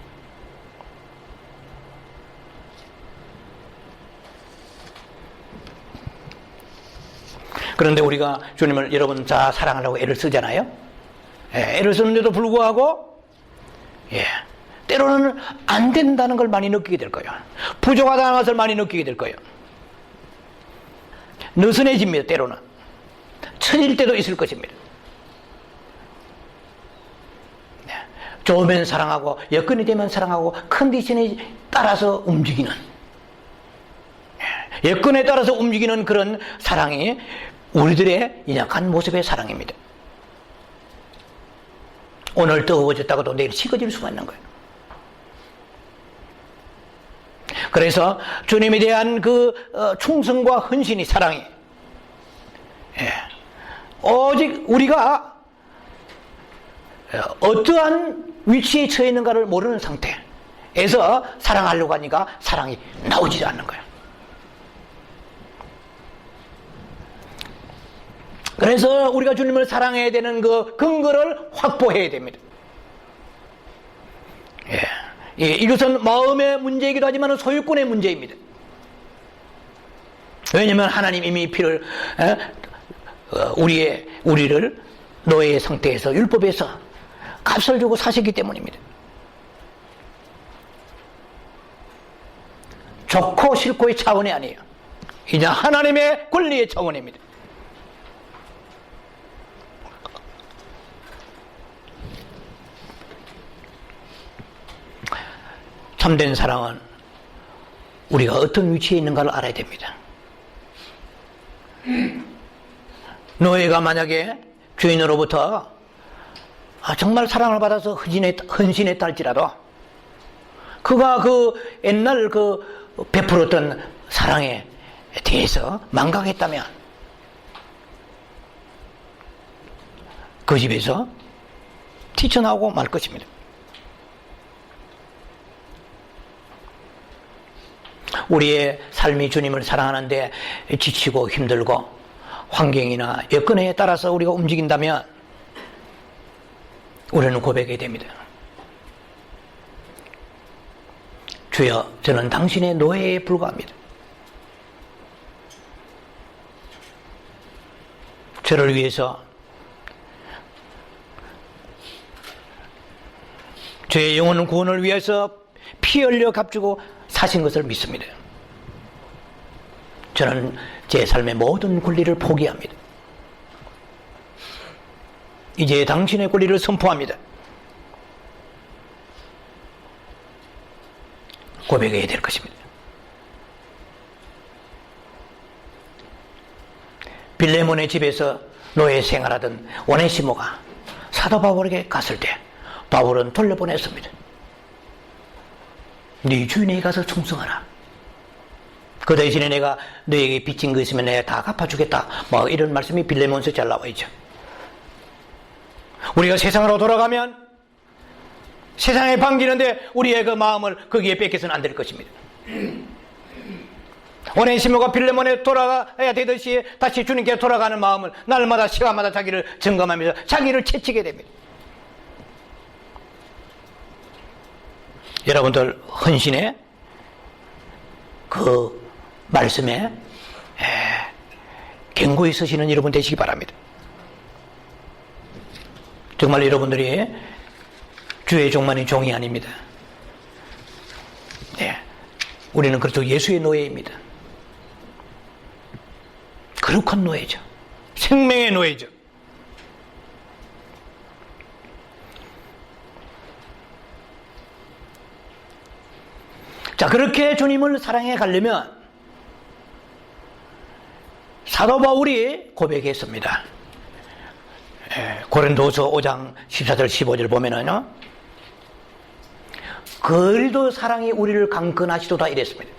그런데 우리가 주님을 여러분 다 사랑하려고 애를 쓰잖아요. 애를 쓰는데도 불구하고 때로는 안 된다는 걸 많이 느끼게 될 거예요. 부족하다는 것을 많이 느끼게 될 거예요. 느슨해집니다. 때로는 처질 때도 있을 것입니다. 좋으면 사랑하고 여건이 되면 사랑하고 컨디션에 따라서 움직이는, 여건에 따라서 움직이는 그런 사랑이 우리들의 연약한 모습의 사랑입니다. 오늘 뜨거워졌다가도 내일 식어질 수가 있는 거예요. 그래서 주님에 대한 그 충성과 헌신이, 사랑이 오직 우리가 어떠한 위치에 처해 있는가를 모르는 상태에서 사랑하려고 하니까 사랑이 나오지 않는 거예요. 그래서 우리가 주님을 사랑해야 되는 그 근거를 확보해야 됩니다. 이것은 마음의 문제이기도 하지만 소유권의 문제입니다. 왜냐하면 하나님 이미 피를 우리를 노예의 상태에서 율법에서 값을 주고 사셨기 때문입니다. 좋고 싫고의 차원이 아니에요. 이제 하나님의 권리의 차원입니다. 참된 사랑은 우리가 어떤 위치에 있는가를 알아야 됩니다. 노예가 만약에 주인으로부터 정말 사랑을 받아서 헌신했다 할지라도 그가 그 옛날 베풀었던 사랑에 대해서 망각했다면 그 집에서 뛰쳐나오고 말 것입니다. 우리의 삶이 주님을 사랑하는데 지치고 힘들고 환경이나 여건에 따라서 우리가 움직인다면 우리는 고백해야 됩니다. 주여, 저는 당신의 노예에 불과합니다. 저를 위해서 저의 영혼 구원을 위해서 피 흘려 값주고 사신 것을 믿습니다. 저는 제 삶의 모든 권리를 포기합니다. 이제 당신의 권리를 선포합니다. 고백해야 될 것입니다. 빌레몬의 집에서 노예 생활하던 오네시모가 사도 바울에게 갔을 때 바울은 돌려보냈습니다. 네 주인에게 가서 충성하라. 그 대신에 내가 너에게 빚진 거 있으면 내가 다 갚아주겠다. 이런 말씀이 빌레몬서에 잘 나와 있죠. 우리가 세상으로 돌아가면 세상에 반기는데 우리의 그 마음을 거기에 뺏겨서는 안 될 것입니다. 오네시모가 빌레몬에 돌아가야 되듯이 다시 주님께 돌아가는 마음을 날마다 시간마다 자기를 점검하면서 자기를 채찍게 됩니다. 여러분들 헌신의 그 말씀에 견고히 서시는 여러분 되시기 바랍니다. 정말 여러분들이 주의 종만이 종이 아닙니다. 우리는 그렇죠. 예수의 노예입니다. 거룩한 노예죠. 생명의 노예죠. 자, 그렇게 주님을 사랑해 가려면 사도 바울이 고백했습니다. 고린도서 5장 14절 15절 보면은요, 그리도 사랑이 우리를 강건하시도다 이랬습니다.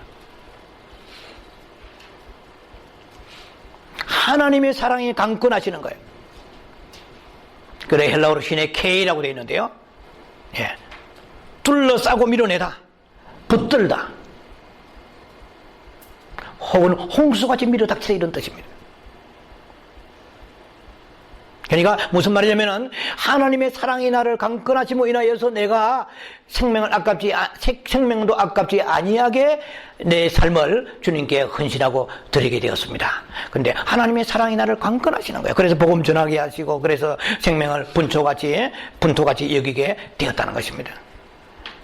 하나님의 사랑이 강건하시는 거예요. 그래 헬라어로 신의 K라고 되어 있는데요, 둘러싸고 밀어내다, 붙들다, 혹은 홍수같이 밀어닥치다 이런 뜻입니다. 그러니까 무슨 말이냐면은 하나님의 사랑이 나를 강건하심으로 인하여서 내가 생명도 아깝지 아니하게 내 삶을 주님께 헌신하고 드리게 되었습니다. 그런데 하나님의 사랑이 나를 강건하시는 거예요. 그래서 복음 전하게 하시고 그래서 생명을 분토같이 여기게 되었다는 것입니다.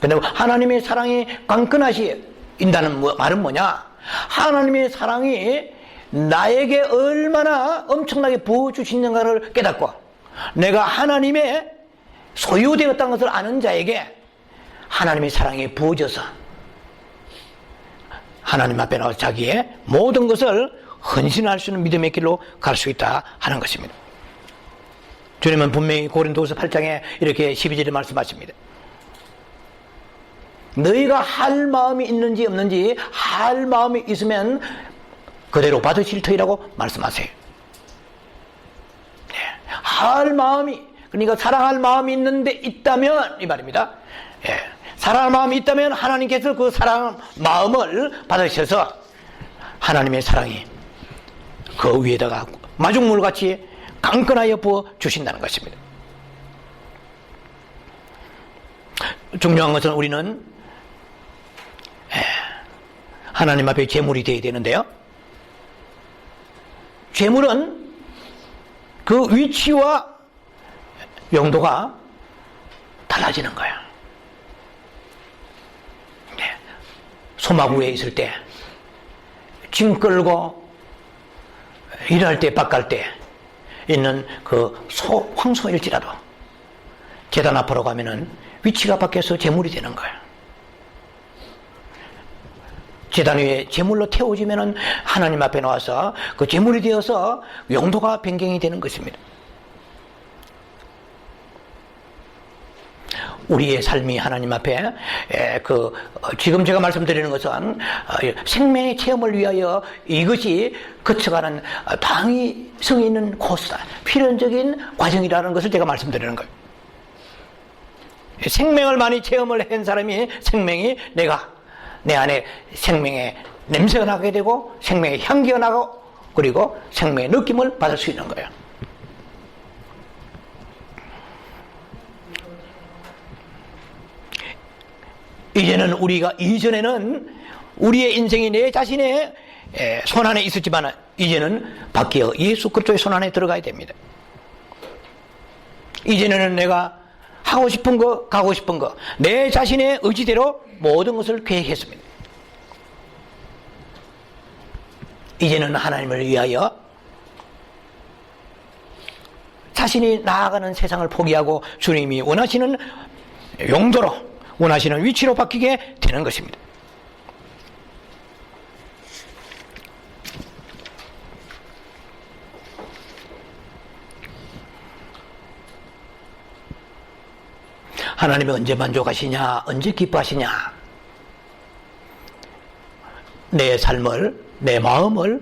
그런데 하나님의 사랑이 강건하신다는 말은 뭐냐? 하나님의 사랑이 나에게 얼마나 엄청나게 부어주시는가를 깨닫고 내가 하나님의 소유되었다는 것을 아는 자에게 하나님의 사랑이 부어져서 하나님 앞에 나와서 자기의 모든 것을 헌신할 수 있는 믿음의 길로 갈 수 있다 하는 것입니다. 주님은 분명히 고린도서 8장에 이렇게 12절에 말씀하십니다. 너희가 할 마음이 있는지 없는지 할 마음이 있으면 그대로 받으실 터이라고 말씀하세요. 할 마음이, 그러니까 사랑할 마음이 있는데 있다면 이 말입니다. 사랑할 마음이 있다면 하나님께서 그 사랑 마음을 받으셔서 하나님의 사랑이 그 위에다가 마중물같이 강건하여 부어 주신다는 것입니다. 중요한 것은 우리는 하나님 앞에 제물이 되어야 되는데요, 제물은 그 위치와 용도가 달라지는 거예요. 소막 위에 있을 때, 짐 끌고 일할 때, 밭갈 때 있는 그 황소일지라도 제단 앞으로 가면은 위치가 바뀌어서 제물이 되는 거예요. 제단 위에 제물로 태워지면은 하나님 앞에 나와서 그 제물이 되어서 용도가 변경이 되는 것입니다. 우리의 삶이 하나님 앞에 지금 제가 말씀드리는 것은 생명의 체험을 위하여 이것이 거쳐가는 당위성이 있는 코스다, 필연적인 과정이라는 것을 제가 말씀드리는 거예요. 생명을 많이 체험을 한 사람이 생명이 내 안에 생명의 냄새가 나게 되고 생명의 향기가 나고 그리고 생명의 느낌을 받을 수 있는 거예요. 이전에는 우리의 인생이 내 자신의 손안에 있었지만 이제는 바뀌어 예수 그리스도의 손안에 들어가야 됩니다. 이전에는 내가 하고 싶은 거, 가고 싶은 거, 내 자신의 의지대로 모든 것을 계획했습니다. 이제는 하나님을 위하여 자신이 나아가는 세상을 포기하고 주님이 원하시는 용도로, 원하시는 위치로 바뀌게 되는 것입니다. 하나님이 언제 만족하시냐, 언제 기뻐하시냐, 내 삶을, 내 마음을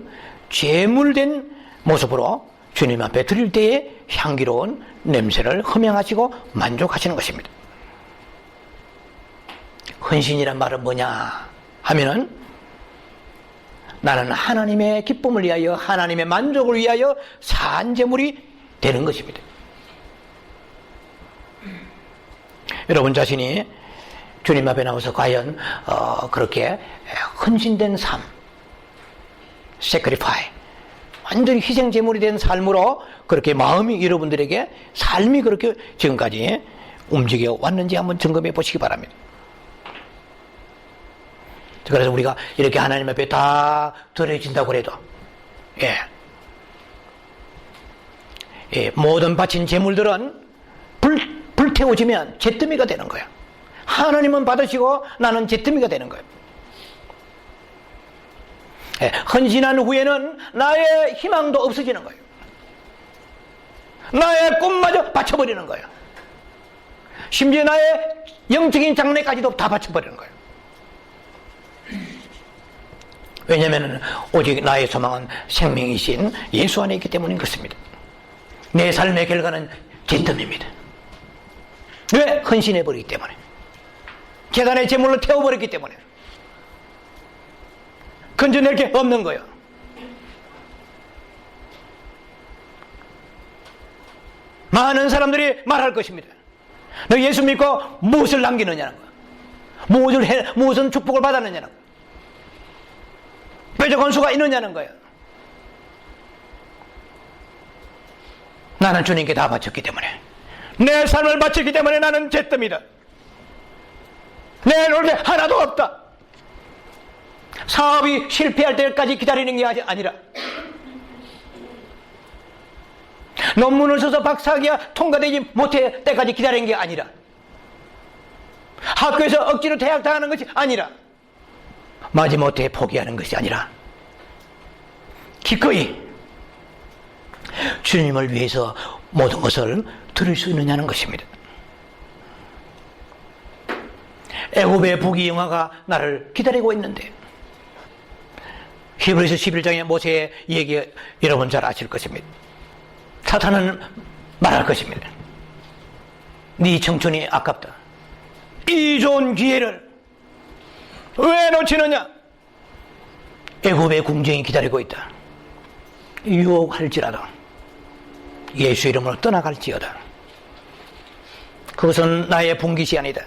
제물된 모습으로 주님 앞에 드릴 때에 향기로운 냄새를 흠양하시고 만족하시는 것입니다. 헌신이란 말은 뭐냐 하면은 나는 하나님의 기쁨을 위하여, 하나님의 만족을 위하여 산 제물이 되는 것입니다. 여러분 자신이 주님 앞에 나와서 과연 그렇게 헌신된 삶, sacrifice, 완전히 희생 제물이 된 삶으로 그렇게 마음이 여러분들에게 삶이 그렇게 지금까지 움직여 왔는지 한번 점검해 보시기 바랍니다. 그래서 우리가 이렇게 하나님 앞에 다 드려진다고 해도 모든 바친 제물들은 불태워지면 잿더미가 되는 거예요. 하나님은 받으시고 나는 잿더미가 되는 거예요. 헌신한 후에는 나의 희망도 없어지는 거예요. 나의 꿈마저 바쳐버리는 거예요. 심지어 나의 영적인 장래까지도 다 바쳐버리는 거예요. 왜냐하면 오직 나의 소망은 생명이신 예수 안에 있기 때문인 것입니다. 내 삶의 결과는 잿더미입니다. 왜? 헌신해버리기 때문에, 제단에 제물로 태워버렸기 때문에 건져낼 게 없는 거예요. 많은 사람들이 말할 것입니다. 너 예수 믿고 무엇을 남기느냐는 거야. 무엇은 축복을 받았느냐는 거야. 뾰족한 수가 있느냐는 거예요. 나는 주님께 다 바쳤기 때문에, 내 삶을 바쳤기 때문에 나는 잿더미다. 내 놀게 하나도 없다. 사업이 실패할 때까지 기다리는 게 아니라, 논문을 써서 박사학위가 통과되지 못할 때까지 기다리는 게 아니라, 학교에서 억지로 대학 당하는 것이 아니라, 마지못해 포기하는 것이 아니라 기꺼이 주님을 위해서 모든 것을 드릴 수 있느냐는 것입니다. 애굽의 부귀영화가 나를 기다리고 있는데, 히브리서 11장의 모세의 얘기 여러분 잘 아실 것입니다. 사탄은 말할 것입니다. 네 청춘이 아깝다. 이 좋은 기회를 왜 놓치느냐? 애굽의 궁정이 기다리고 있다. 유혹할지라도 예수 이름으로 떠나갈지어다. 그것은 나의 분깃이 아니다.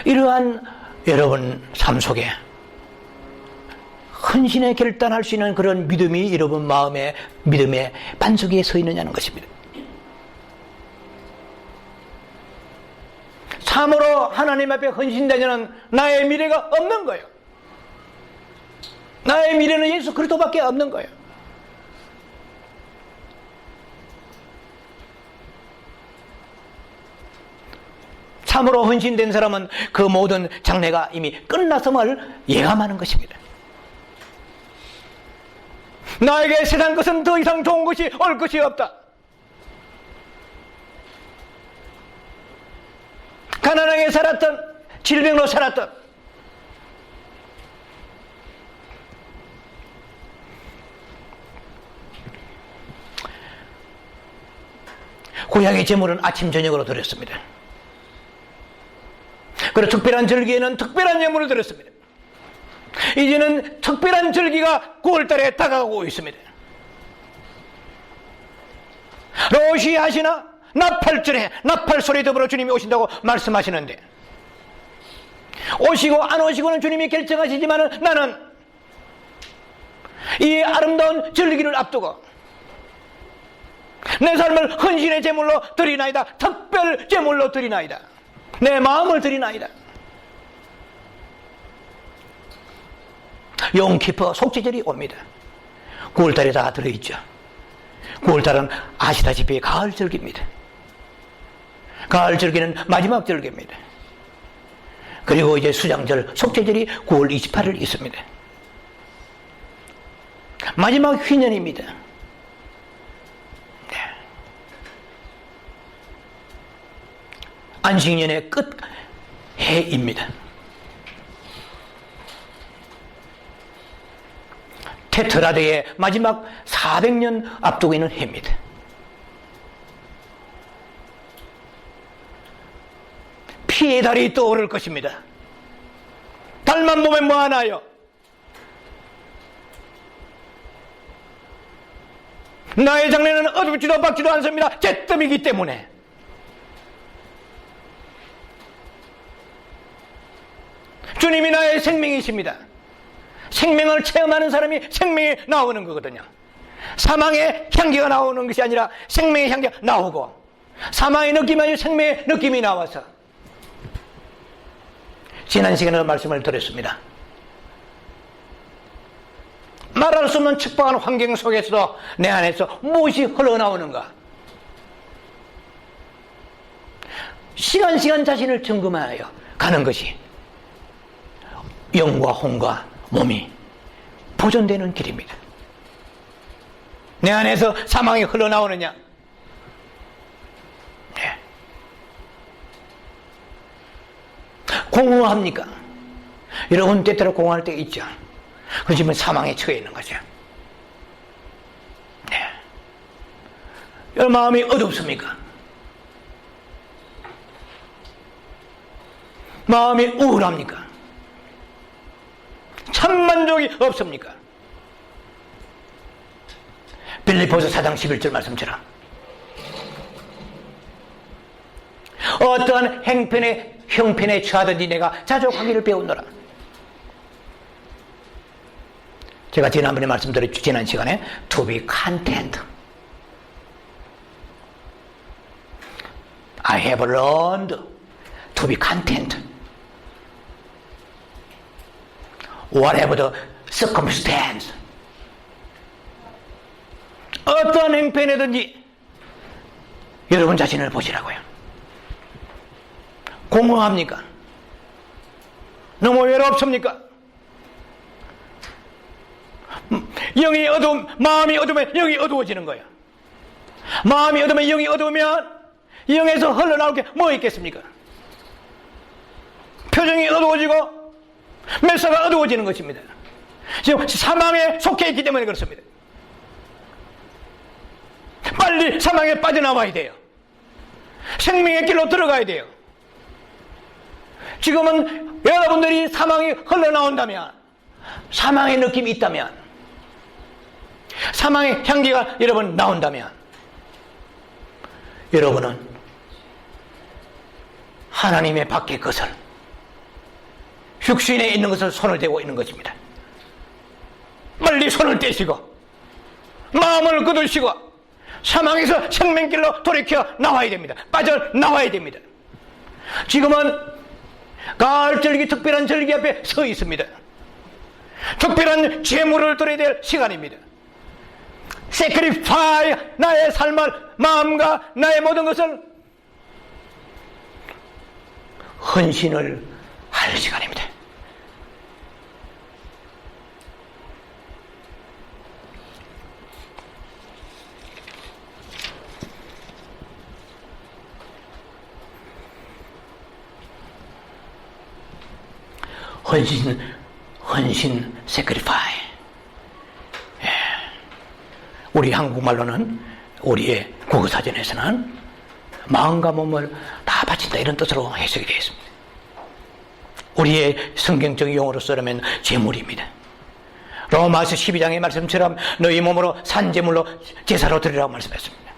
이러한 여러분 삶 속에 헌신에 결단할 수 있는 그런 믿음이 여러분 마음의 믿음의 반석 위에 서 있느냐는 것입니다. 참으로 하나님 앞에 헌신되지 않은 나의 미래가 없는 거예요. 나의 미래는 예수 그리스도밖에 없는 거예요. 참으로 헌신된 사람은 그 모든 장래가 이미 끝났음을 예감하는 것입니다. 나에게 세상 것은 더 이상 좋은 것이 올 것이 없다. 가난하게 살았던, 질병으로 살았던, 구약의 제물은 아침 저녁으로 드렸습니다. 그리고 특별한 절기에는 특별한 예물을 드렸습니다. 이제는 특별한 절기가 9월달에 다가오고 있습니다. 로시 하시나 나팔절에 나팔 소리 더불어 주님이 오신다고 말씀하시는데, 오시고 안 오시고는 주님이 결정하시지만 나는 이 아름다운 절기를 앞두고 내 삶을 헌신의 제물로 드리나이다. 특별 제물로 드리나이다. 내 마음을 드리나이다. 용키퍼 속죄절이 옵니다. 9월달에 다 들어있죠. 9월달은 아시다시피 가을절기입니다. 가을절기는 마지막 절기입니다. 그리고 이제 수장절, 속죄절이 9월 28일 있습니다. 마지막 휘년입니다. 네. 안식년의 끝 해입니다. 테트라드의 마지막 400년 앞두고 있는 해입니다. 피의 달이 떠오를 것입니다. 달만 보면 뭐하나요? 나의 장래는 어둡지도 밝지도 않습니다. 잿더미이기 때문에. 주님이 나의 생명이십니다. 생명을 체험하는 사람이 생명이 나오는 거거든요. 사망의 향기가 나오는 것이 아니라 생명의 향기가 나오고, 사망의 느낌이 아니라 생명의 느낌이 나와서. 지난 시간에 말씀을 드렸습니다. 말할 수 없는 축복한 환경 속에서도 내 안에서 무엇이 흘러나오는가? 시간 자신을 점검하여 가는 것이 영과 혼과 몸이 보존되는 길입니다. 내 안에서 사망이 흘러나오느냐? 네. 공허합니까? 여러분 때때로 공허할 때 있죠. 그렇지만 사망에 처해 있는 거죠. 네. 여러분 마음이 어둡습니까? 마음이 우울합니까? 참만족이 없습니까? 빌립보서 4장 11절 말씀처럼 어떠한 형편에 처하든지 내가 자족하기를 배우노라. 제가 지난번에 말씀드렸죠. 지난 시간에 to be content. I have learned to be content. Whatever the circumstance. 어떤 행편이든지 여러분 자신을 보시라고요. 공허합니까? 너무 외롭습니까? 영이 어두움, 마음이 어두우면 영이 어두워지는 거예요. 마음이 어두우면 영이 어두우면 영에서 흘러나올 게 뭐 있겠습니까? 표정이 어두워지고 멸사가 어두워지는 것입니다. 지금 사망에 속해 있기 때문에 그렇습니다. 빨리 사망에 빠져나와야 돼요. 생명의 길로 들어가야 돼요. 지금은 여러분들이 사망이 흘러나온다면, 사망의 느낌이 있다면, 사망의 향기가 여러분 나온다면, 여러분은 하나님의 밖의 것을, 육신에 있는 것을 손을 대고 있는 것입니다. 빨리 손을 떼시고 마음을 거두시고 사망에서 생명길로 돌이켜 나와야 됩니다. 빠져나와야 됩니다. 지금은 가을절기 특별한 절기 앞에 서 있습니다. 특별한 제물을 드려야 될 시간입니다. sacrifice, 나의 삶을, 마음과 나의 모든 것을 헌신을 할 시간입니다. 헌신, sacrifice. 예. 우리 한국말로는, 우리의 국어사전에서는 마음과 몸을 다 바친다, 이런 뜻으로 해석이 되어 있습니다. 우리의 성경적 용어로 쓰려면 제물입니다. 로마서 12장의 말씀처럼 너희 몸으로 산제물로 제사로 드리라고 말씀했습니다.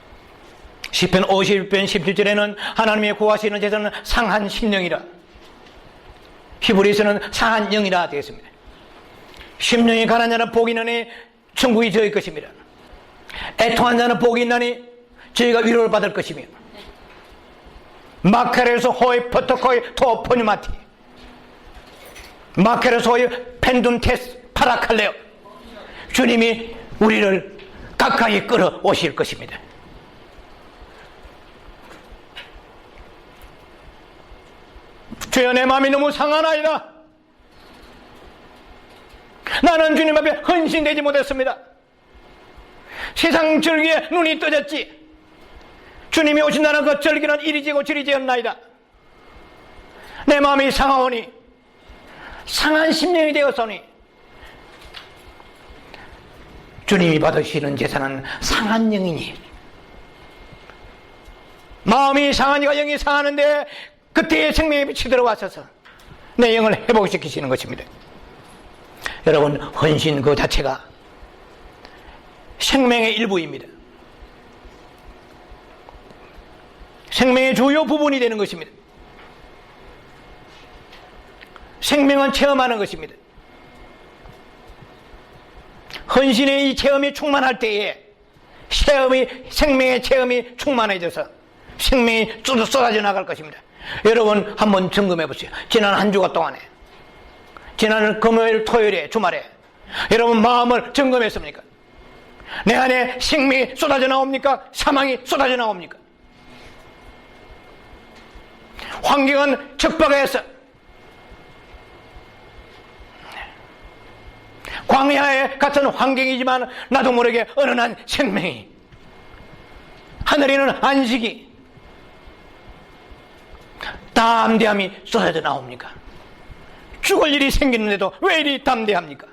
시편 51편 17절에는 하나님의 구하시는 제사는 상한 심령이라, 히브리서는 상한 영이라 되어 있습니다. 심령이 가난한 자는 복이 있나니 천국이 저희 것입니다. 애통한 자는 복이 있나니 저희가 위로를 받을 것이며, 마카레소 호이 포토코이 토포뉴마티, 마카레소 호이 펜둔테스 파라칼레오, 주님이 우리를 가까이 끌어오실 것입니다. 주여, 내 마음이 너무 상하나이다. 나는 주님 앞에 헌신되지 못했습니다. 세상 절기에 눈이 떠졌지. 주님이 오신다는 그 절기는 이리지고 저리지었나이다. 내 마음이 상하오니, 상한 심령이 되었으니, 주님이 받으시는 제사는 상한 영이니, 마음이 상하니까 영이 상하는데 그때의 생명의 빛이 들어와셔서 내 영을 회복시키시는 것입니다. 여러분, 헌신 그 자체가 생명의 일부입니다. 생명의 주요 부분이 되는 것입니다. 생명은 체험하는 것입니다. 헌신의 이 체험이 충만할 때에 생명의 체험이 충만해져서 생명이 쏟아져 나갈 것입니다. 여러분, 한번 점검해 보세요. 지난 한 주간 동안에, 지난 금요일, 토요일에, 주말에 여러분 마음을 점검했습니까? 내 안에 생명이 쏟아져 나옵니까? 사망이 쏟아져 나옵니까? 환경은 척박해서 광야에 같은 환경이지만 나도 모르게 어느 날 생명이, 하늘에는 안식이, 담대함이 쏟아져 나옵니까? 죽을 일이 생기는데도 왜 이리 담대합니까?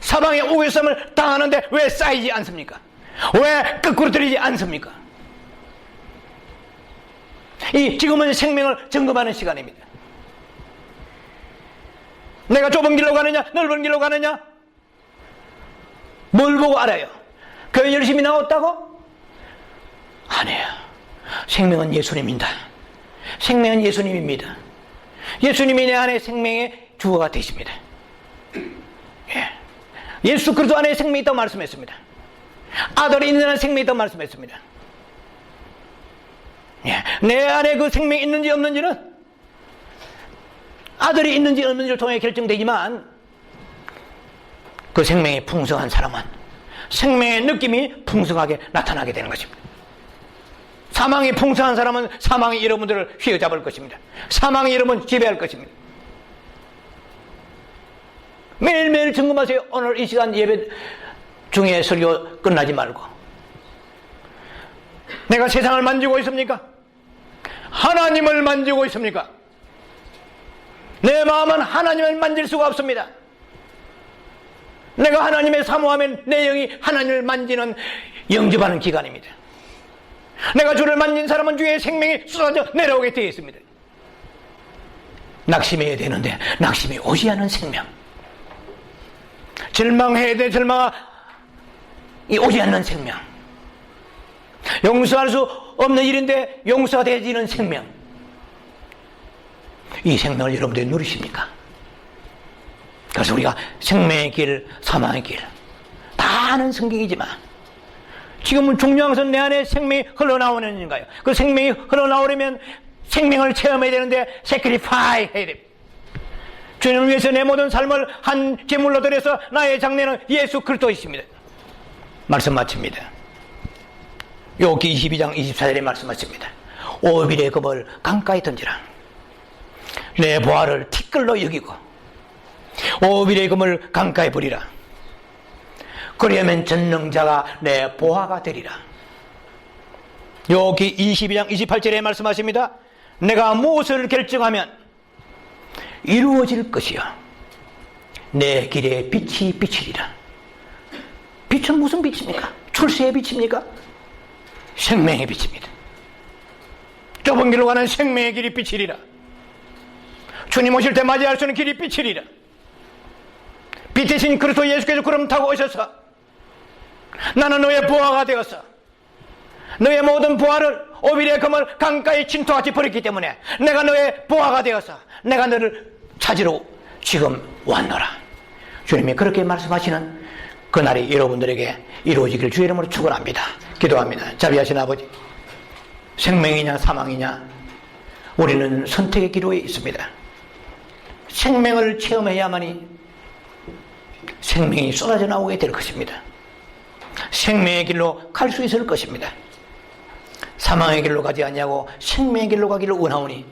사방에 우회성을 당하는데 왜 쌓이지 않습니까? 왜 거꾸로 들이지 않습니까? 지금은 생명을 점검하는 시간입니다. 내가 좁은 길로 가느냐, 넓은 길로 가느냐? 뭘 보고 알아요? 교회 열심히 나왔다고? 아니에요. 생명은 예수님입니다. 생명은 예수님입니다. 예수님이 내 안에 생명의 주어가 되십니다. 예. 예수 그리스도 안에 생명이 있다고 말씀했습니다. 아들이 있는 안에 생명이 있다고 말씀했습니다. 예. 내 안에 그 생명이 있는지 없는지는 아들이 있는지 없는지를 통해 결정되지만, 그 생명이 풍성한 사람은 생명의 느낌이 풍성하게 나타나게 되는 것입니다. 사망이 풍성한 사람은 사망이 여러분들을 휘어잡을 것입니다. 사망이 여러분 지배할 것입니다. 매일매일 점검하세요. 오늘 이 시간 예배 중에 설교 끝나지 말고, 내가 세상을 만지고 있습니까? 하나님을 만지고 있습니까? 내 마음은 하나님을 만질 수가 없습니다. 내가 하나님의 사모하면 내 영이 하나님을 만지는 영접하는 기간입니다. 내가 주를 만진 사람은 주의 생명이 쏟아져 내려오게 되어 있습니다. 낙심해야 되는데 낙심이 오지 않은 생명, 절망해야 돼 절망이 오지 않는 생명, 용서할 수 없는 일인데 용서가 되지는 생명, 이 생명을 여러분들이 누리십니까? 그래서 우리가 생명의 길, 사망의 길 다 아는 성경이지만 지금은 중요한 것은 내 안에 생명이 흘러나오는가요? 그 생명이 흘러나오려면 생명을 체험해야 되는데 sacrifice 해야 됩니다. 주님을 위해서 내 모든 삶을 한 제물로 드려서 나의 장래는 예수 그리스도이십니다. 말씀 마칩니다. 욥기 22장 24절에 말씀하십니다. 오빌의 금을 강가에 던지라. 내 보화를 티끌로 여기고 오빌의 금을 강가에 버리라. 그러면 전능자가 내 보화가 되리라. 욥기 22장 28절에 말씀하십니다. 내가 무엇을 결정하면 이루어질 것이요 내 길에 빛이 비치리라. 빛은 무슨 빛입니까? 출세의 빛입니까? 생명의 빛입니다. 좁은 길로 가는 생명의 길이 비치리라. 주님 오실 때 맞이할 수 있는 길이 비치리라. 빛 대신 그리스도 예수께서 구름 타고 오셔서 나는 너의 보화가 되어서 너의 모든 보화를 오빌의 금을 강가에 진토같이 버렸기 때문에 내가 너의 보화가 되어서 내가 너를 찾으러 지금 왔노라. 주님이 그렇게 말씀하시는 그날이 여러분들에게 이루어지길 주의 이름으로 축원합니다. 기도합니다. 자비하신 아버지, 생명이냐 사망이냐 우리는 선택의 기로에 있습니다. 생명을 체험해야만이 생명이 쏟아져 나오게 될 것입니다. 생명의 길로 갈 수 있을 것입니다. 사망의 길로 가지 않냐고 생명의 길로 가기를 원하오니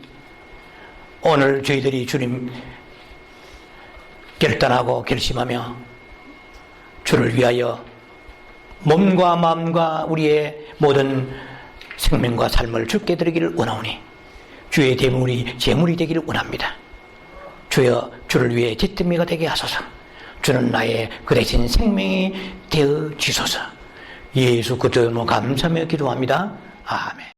오늘 저희들이 주님 결단하고 결심하며 주를 위하여 몸과 마음과 우리의 모든 생명과 삶을 주께 드리기를 원하오니 주의 제물이 되기를 원합니다. 주여 주를 위해 잿더미가 되게 하소서. 주는 나의 그 대신 생명이 되어 주소서. 예수 그리스도로 감사하며 기도합니다. 아멘.